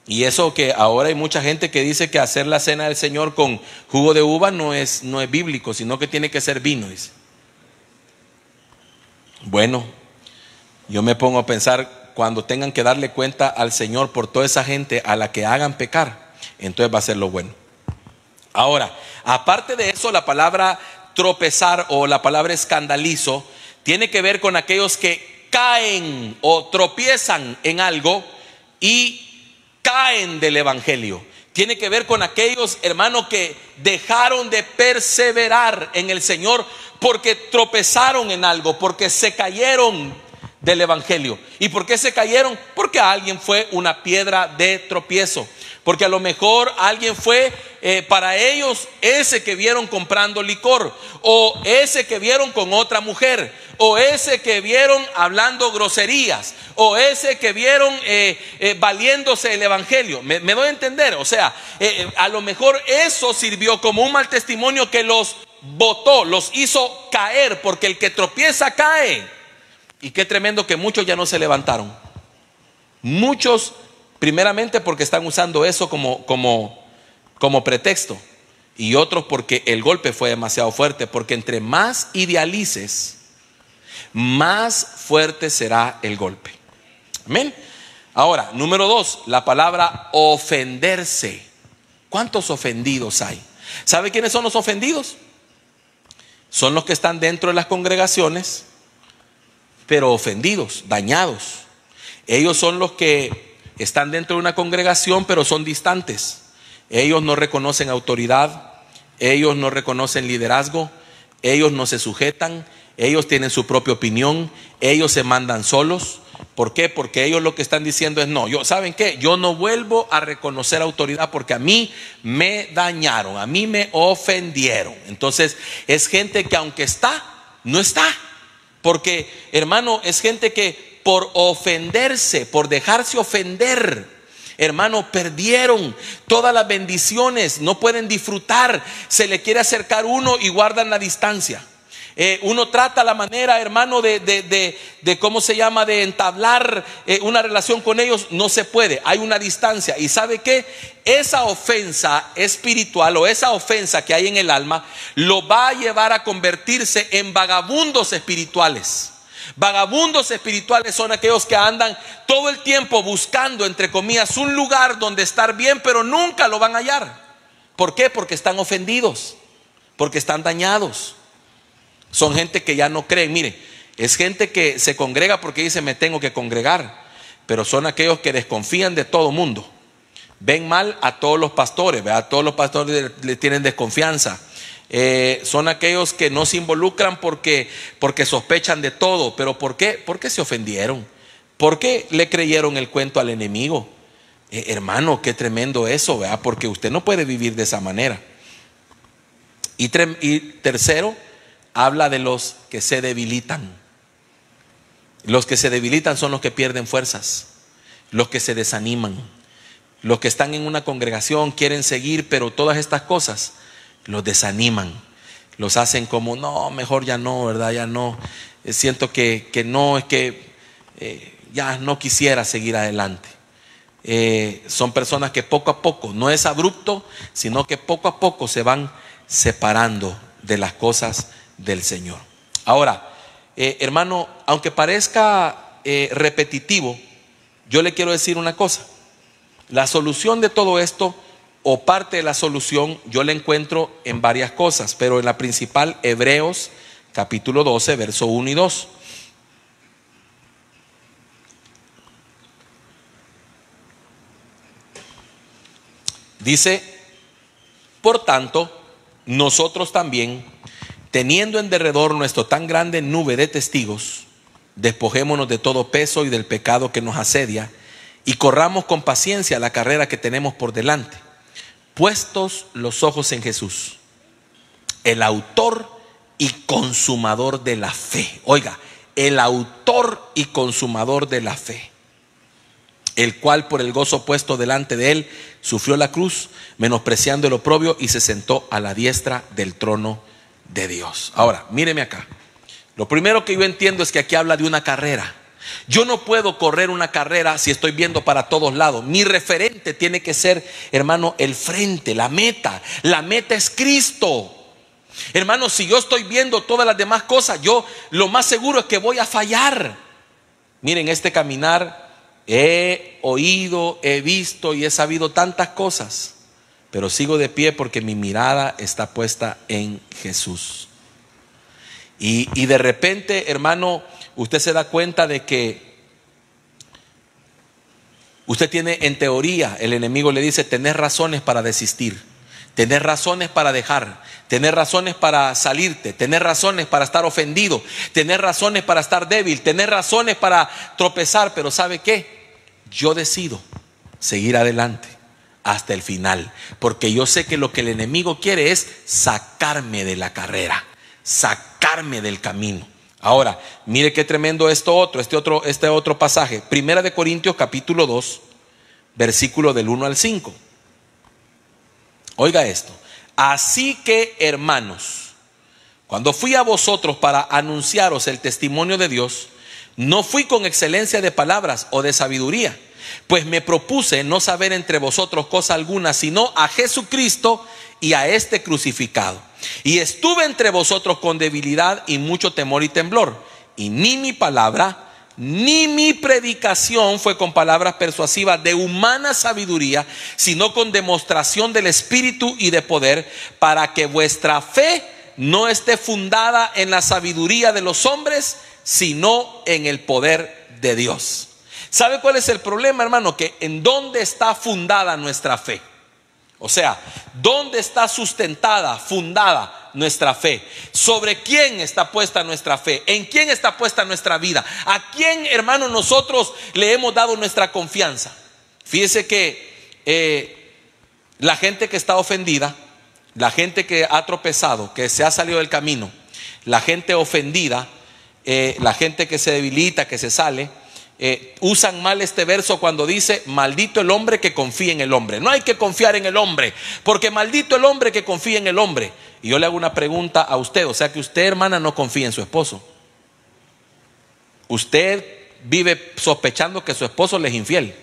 Y eso que ahora hay mucha gente que dice que hacer la cena del Señor con jugo de uva no es bíblico, sino que tiene que ser vino, dice. Bueno, yo me pongo a pensar, cuando tengan que darle cuenta al Señor por toda esa gente a la que hagan pecar, entonces va a ser lo bueno. Ahora, aparte de eso, la palabra tropezar o la palabra escandalizo tiene que ver con aquellos que caen o tropiezan en algo y caen del evangelio. Tiene que ver con aquellos, hermanos, que dejaron de perseverar en el Señor porque tropezaron en algo, porque se cayeron del evangelio. ¿Y por qué se cayeron? Porque alguien fue una piedra de tropiezo. Porque a lo mejor alguien fue para ellos ese que vieron comprando licor, o ese que vieron con otra mujer, o ese que vieron hablando groserías, o ese que vieron valiéndose el evangelio. ¿Me doy a entender? O sea, a lo mejor eso sirvió como un mal testimonio que los botó, los hizo caer, porque el que tropieza cae. Y qué tremendo que muchos ya no se levantaron. Muchos, primeramente porque están usando eso como pretexto, y otros porque el golpe fue demasiado fuerte. Porque entre más idealices, más fuerte será el golpe. Amén. Ahora, número 2, la palabra ofenderse. ¿Cuántos ofendidos hay? ¿Sabe quiénes son los ofendidos? Son los que están dentro de las congregaciones, pero ofendidos, dañados. Ellos son los que están dentro de una congregación, pero son distantes. Ellos no reconocen autoridad, ellos no reconocen liderazgo, ellos no se sujetan, ellos tienen su propia opinión, ellos se mandan solos. ¿Por qué? Porque ellos lo que están diciendo es: no, ¿saben qué? Yo no vuelvo a reconocer autoridad porque a mí me dañaron, a mí me ofendieron. Entonces es gente que aunque está, no está. Porque, hermano, es gente que por ofenderse, por dejarse ofender, hermano, perdieron todas las bendiciones, no pueden disfrutar. Se le quiere acercar uno y guardan la distancia. Uno trata la manera, hermano, de ¿cómo se llama?, de entablar una relación con ellos. No se puede, hay una distancia. Y ¿sabe qué? Esa ofensa espiritual, o esa ofensa que hay en el alma, lo va a llevar a convertirse en vagabundos espirituales. Vagabundos espirituales son aquellos que andan todo el tiempo buscando, entre comillas, un lugar donde estar bien, pero nunca lo van a hallar. ¿Por qué? Porque están ofendidos, porque están dañados. Son gente que ya no creen. Mire, es gente que se congrega porque dice: me tengo que congregar. Pero son aquellos que desconfían de todo mundo. Ven mal a todos los pastores, ¿verdad? A todos los pastores le tienen desconfianza. Son aquellos que no se involucran porque sospechan de todo. ¿Pero por qué? Porque se ofendieron. ¿Por qué le creyeron el cuento al enemigo? Hermano, qué tremendo eso, ¿verdad? Porque usted no puede vivir de esa manera. Y tercero, habla de los que se debilitan. Los que se debilitan son los que pierden fuerzas, los que se desaniman, los que están en una congregación, quieren seguir, pero todas estas cosas los desaniman, los hacen como: no, mejor ya no, ¿verdad? Ya no, siento que no, es que ya no quisiera seguir adelante. Son personas que poco a poco, no es abrupto, sino que poco a poco se van separando de las cosas del Señor. Ahora, hermano, aunque parezca repetitivo, yo le quiero decir una cosa. La solución de todo esto, o parte de la solución, yo la encuentro en varias cosas, pero en la principal, Hebreos capítulo 12, verso 1 y 2. Dice: por tanto, nosotros también, teniendo en derredor nuestro tan grande nube de testigos, despojémonos de todo peso y del pecado que nos asedia, y corramos con paciencia la carrera que tenemos por delante, puestos los ojos en Jesús, el autor y consumador de la fe. Oiga, el autor y consumador de la fe, el cual por el gozo puesto delante de él sufrió la cruz, menospreciando el oprobio, y se sentó a la diestra del trono de Dios. Ahora, míreme acá. Lo primero que yo entiendo es que aquí habla de una carrera. Yo no puedo correr una carrera si estoy viendo para todos lados. Mi referente tiene que ser, hermano, el frente, la meta. La meta es Cristo. Hermano, si yo estoy viendo todas las demás cosas, yo lo más seguro es que voy a fallar. Miren, este caminar he oído, he visto y he sabido tantas cosas, pero sigo de pie porque mi mirada está puesta en Jesús. Y de repente, hermano, usted se da cuenta de que usted tiene, en teoría, el enemigo le dice: tenés razones para desistir, Tener razones para dejar, tener razones para salirte, tener razones para estar ofendido, tener razones para estar débil, tener razones para tropezar. Pero ¿sabe qué? Yo decido seguir adelante hasta el final, porque yo sé que lo que el enemigo quiere es sacarme de la carrera, sacarme del camino. Ahora, mire qué tremendo este otro pasaje. Primera de Corintios capítulo 2, versículo del 1 al 5. Oiga esto: así que, hermanos, cuando fui a vosotros para anunciaros el testimonio de Dios, no fui con excelencia de palabras o de sabiduría, pues me propuse no saber entre vosotros cosa alguna, sino a Jesucristo y a este crucificado. Y estuve entre vosotros con debilidad y mucho temor y temblor. Y ni mi palabra ni mi predicación fue con palabras persuasivas de humana sabiduría, sino con demostración del Espíritu y de poder, para que vuestra fe no esté fundada en la sabiduría de los hombres, sino en el poder de Dios. ¿Sabe cuál es el problema, hermano? Que en dónde está fundada nuestra fe. O sea, ¿dónde está sustentada, fundada nuestra fe? ¿Sobre quién está puesta nuestra fe? ¿En quién está puesta nuestra vida? ¿A quién, hermano, nosotros le hemos dado nuestra confianza? Fíjese que la gente que está ofendida, la gente que ha tropezado, que se ha salido del camino, la gente ofendida, la gente que se debilita, que se sale, usan mal este verso cuando dice: maldito el hombre que confía en el hombre. No hay que confiar en el hombre, porque maldito el hombre que confía en el hombre. Y yo le hago una pregunta a usted: o sea que usted, hermana, no confía en su esposo. Usted vive sospechando que su esposo le es infiel.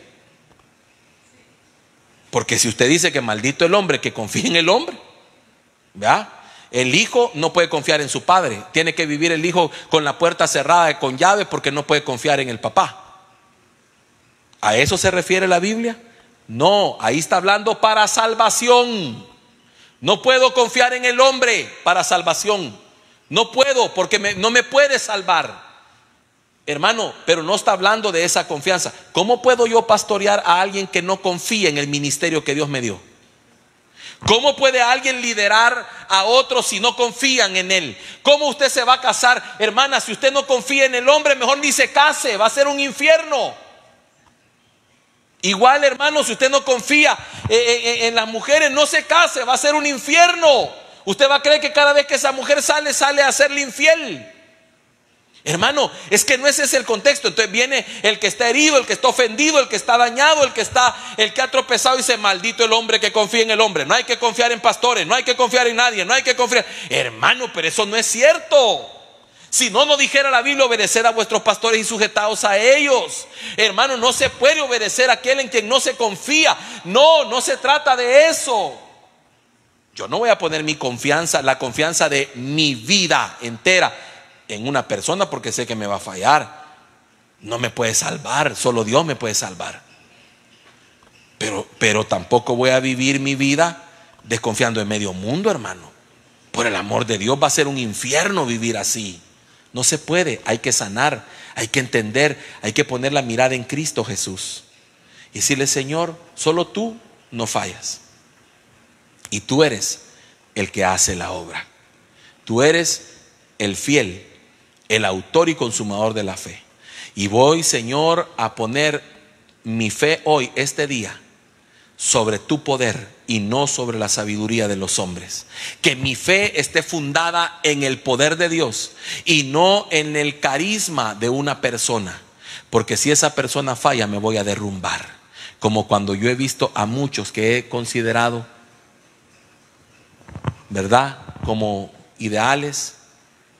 Porque si usted dice que maldito el hombre que confía en el hombre, ¿verdad? El hijo no puede confiar en su padre. Tiene que vivir el hijo con la puerta cerrada, con llave, porque no puede confiar en el papá. ¿A eso se refiere la Biblia? No, ahí está hablando para salvación. No puedo confiar en el hombre para salvación. No puedo, porque no me puede salvar. Hermano, pero no está hablando de esa confianza. ¿Cómo puedo yo pastorear a alguien que no confía en el ministerio que Dios me dio? ¿Cómo puede alguien liderar a otros si no confían en él? ¿Cómo usted se va a casar? Hermana, si usted no confía en el hombre, mejor ni se case, va a ser un infierno. Igual, hermano, si usted no confía en las mujeres, no se case, va a ser un infierno. Usted va a creer que cada vez que esa mujer sale a serle infiel. Hermano, es que no ese es el contexto. Entonces viene el que está herido, el que está ofendido, el que está dañado, el que ha tropezado y dice: maldito el hombre que confía en el hombre. No hay que confiar en pastores, no hay que confiar en nadie, no hay que confiar. Hermano, pero eso no es cierto. Si no, no dijera la Biblia: obedeced a vuestros pastores y sujetaos a ellos. Hermano, no se puede obedecer a aquel en quien no se confía. No se trata de eso. Yo no voy a poner mi confianza, la confianza de mi vida entera en una persona, porque sé que me va a fallar. No me puede salvar, solo Dios me puede salvar. Pero tampoco voy a vivir mi vida desconfiando en medio mundo, hermano. Por el amor de Dios, va a ser un infierno vivir así. No se puede, hay que sanar, hay que entender, hay que poner la mirada en Cristo Jesús y decirle: Señor, solo tú no fallas, y tú eres el que hace la obra. Tú eres el fiel, el autor y consumador de la fe. Y voy, Señor, a poner mi fe hoy, este día, sobre tu poder y no sobre la sabiduría de los hombres. Que mi fe esté fundada en el poder de Dios y no en el carisma de una persona, porque si esa persona falla me voy a derrumbar, como cuando yo he visto a muchos que he considerado, ¿verdad?, como ideales,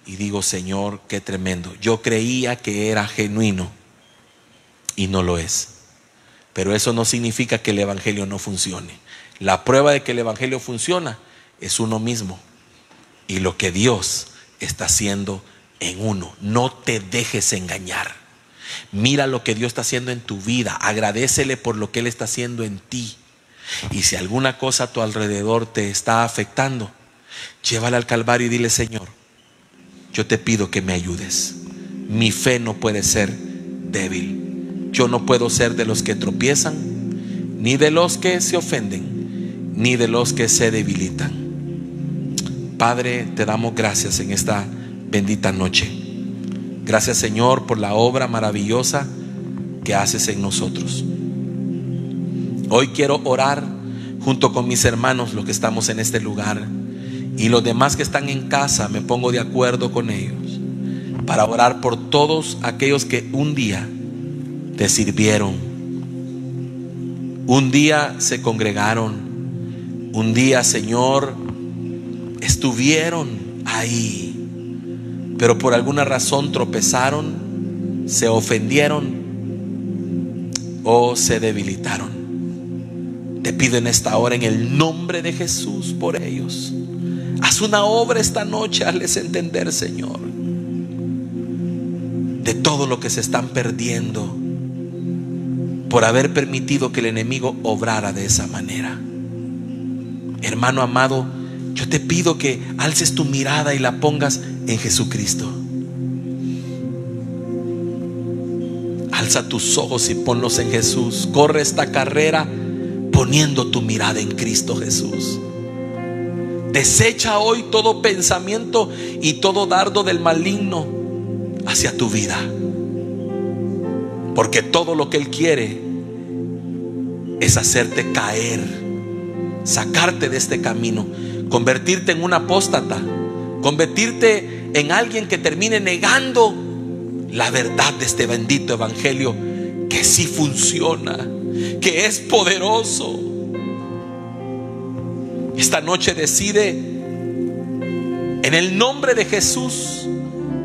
y digo: Señor, qué tremendo. Yo creía que era genuino y no lo es. Pero eso no significa que el evangelio no funcione. La prueba de que el evangelio funciona es uno mismo y lo que Dios está haciendo en uno. No te dejes engañar. Mira lo que Dios está haciendo en tu vida. Agradécele por lo que Él está haciendo en ti. Y si alguna cosa a tu alrededor te está afectando, llévala al Calvario y dile: Señor, yo te pido que me ayudes. Mi fe no puede ser débil. Yo no puedo ser de los que tropiezan, ni de los que se ofenden, ni de los que se debilitan. Padre, te damos gracias en esta bendita noche. Gracias, Señor, por la obra maravillosa que haces en nosotros. Hoy quiero orar junto con mis hermanos, los que estamos en este lugar, y los demás que están en casa. Me pongo de acuerdo con ellos para orar por todos aquellos que un día te sirvieron, un día se congregaron, un día, Señor, estuvieron ahí, pero por alguna razón tropezaron, se ofendieron o se debilitaron. Te pido en esta hora, en el nombre de Jesús, por ellos. Haz una obra esta noche, hazles entender, Señor, de todo lo que se están perdiendo por haber permitido que el enemigo obrara de esa manera. Hermano amado, yo te pido que alces tu mirada y la pongas en Jesucristo. Alza tus ojos y ponlos en Jesús. Corre esta carrera poniendo tu mirada en Cristo Jesús. Desecha hoy todo pensamiento y todo dardo del maligno hacia tu vida, porque todo lo que Él quiere es hacerte caer, sacarte de este camino, convertirte en un apóstata, convertirte en alguien que termine negando la verdad de este bendito evangelio, que sí funciona, que es poderoso. Esta noche decide, en el nombre de Jesús,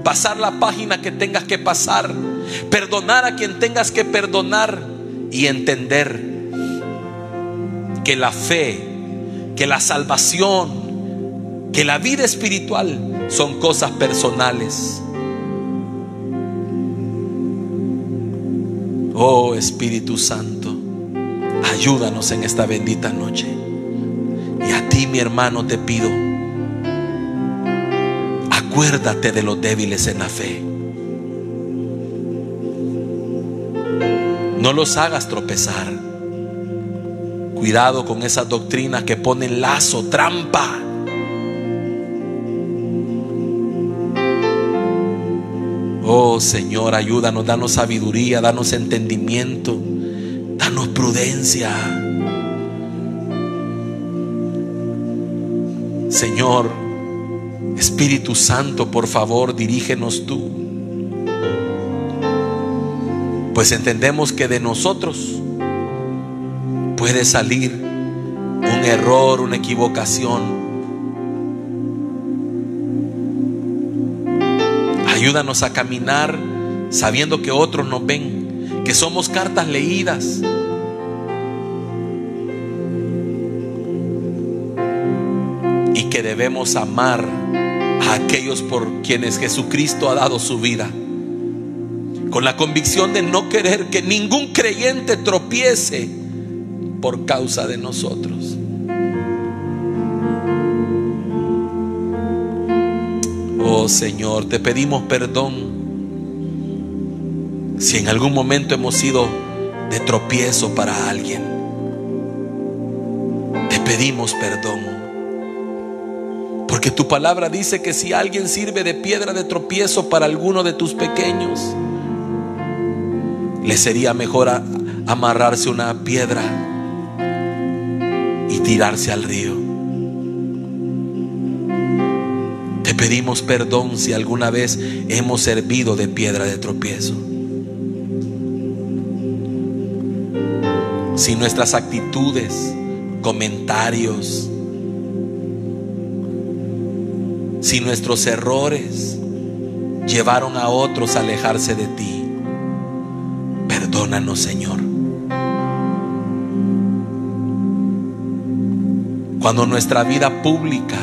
pasar la página que tengas que pasar, perdonar a quien tengas que perdonar y entender que la fe, que la salvación, que la vida espiritual son cosas personales. Oh Espíritu Santo, ayúdanos en esta bendita noche. Y a ti, mi hermano, te pido, acuérdate de los débiles en la fe. No los hagas tropezar. Cuidado con esas doctrinas que ponen lazo, trampa. Oh Señor, ayúdanos, danos sabiduría, danos entendimiento, danos prudencia. Señor, Espíritu Santo, por favor, dirígenos tú, pues entendemos que de nosotros puede salir un error, una equivocación. Ayúdanos a caminar sabiendo que otros nos ven, que somos cartas leídas, y que debemos amar a aquellos por quienes Jesucristo ha dado su vida, con la convicción de no querer que ningún creyente tropiece por causa de nosotros. Oh Señor, te pedimos perdón si en algún momento hemos sido de tropiezo para alguien. Te pedimos perdón, porque tu palabra dice que si alguien sirve de piedra de tropiezo para alguno de tus pequeños, le sería mejor amarrarse una piedra y tirarse al río. Te pedimos perdón si alguna vez hemos servido de piedra de tropiezo, si nuestras actitudes, comentarios, si nuestros errores llevaron a otros a alejarse de ti. Perdónanos, Señor. Cuando nuestra vida pública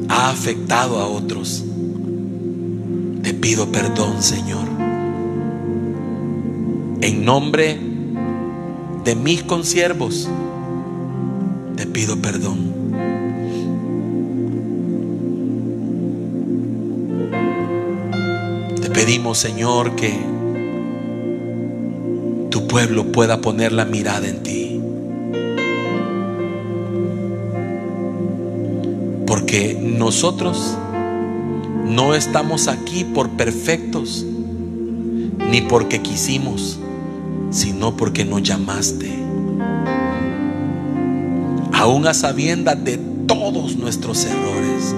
ha afectado a otros, te pido perdón, Señor. En nombre de mis consiervos, te pido perdón. Te pedimos, Señor, que tu pueblo pueda poner la mirada en ti. Porque nosotros no estamos aquí por perfectos, ni porque quisimos, sino porque nos llamaste, aún a sabiendas de todos nuestros errores.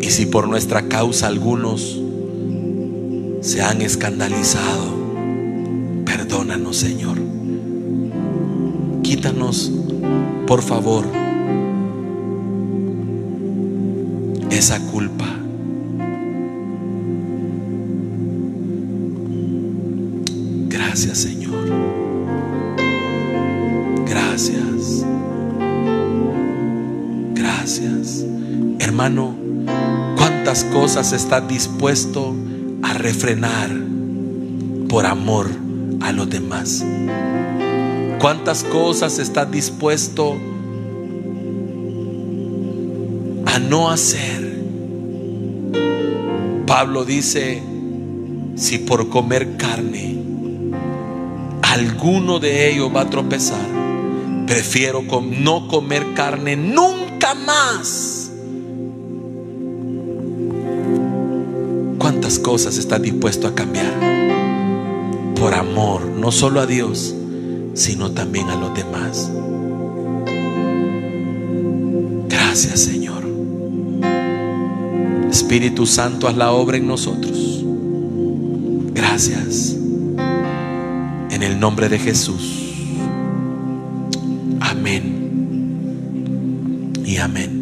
Y si por nuestra causa algunos se han escandalizado, perdónanos, Señor. Quítanos, por favor, esa culpa. Gracias, Señor. Gracias. Gracias. Hermano, ¿cuántas cosas estás dispuesto a refrenar por amor a los demás? ¿Cuántas cosas estás dispuesto a no hacer? Pablo dice: si por comer carne alguno de ellos va a tropezar, prefiero no comer carne nunca más. ¿Cuántas cosas estás dispuesto a cambiar por amor, no solo a Dios, sino también a los demás? Gracias, Señor. Espíritu Santo, haz la obra en nosotros. Gracias. En el nombre de Jesús. Amén y amén.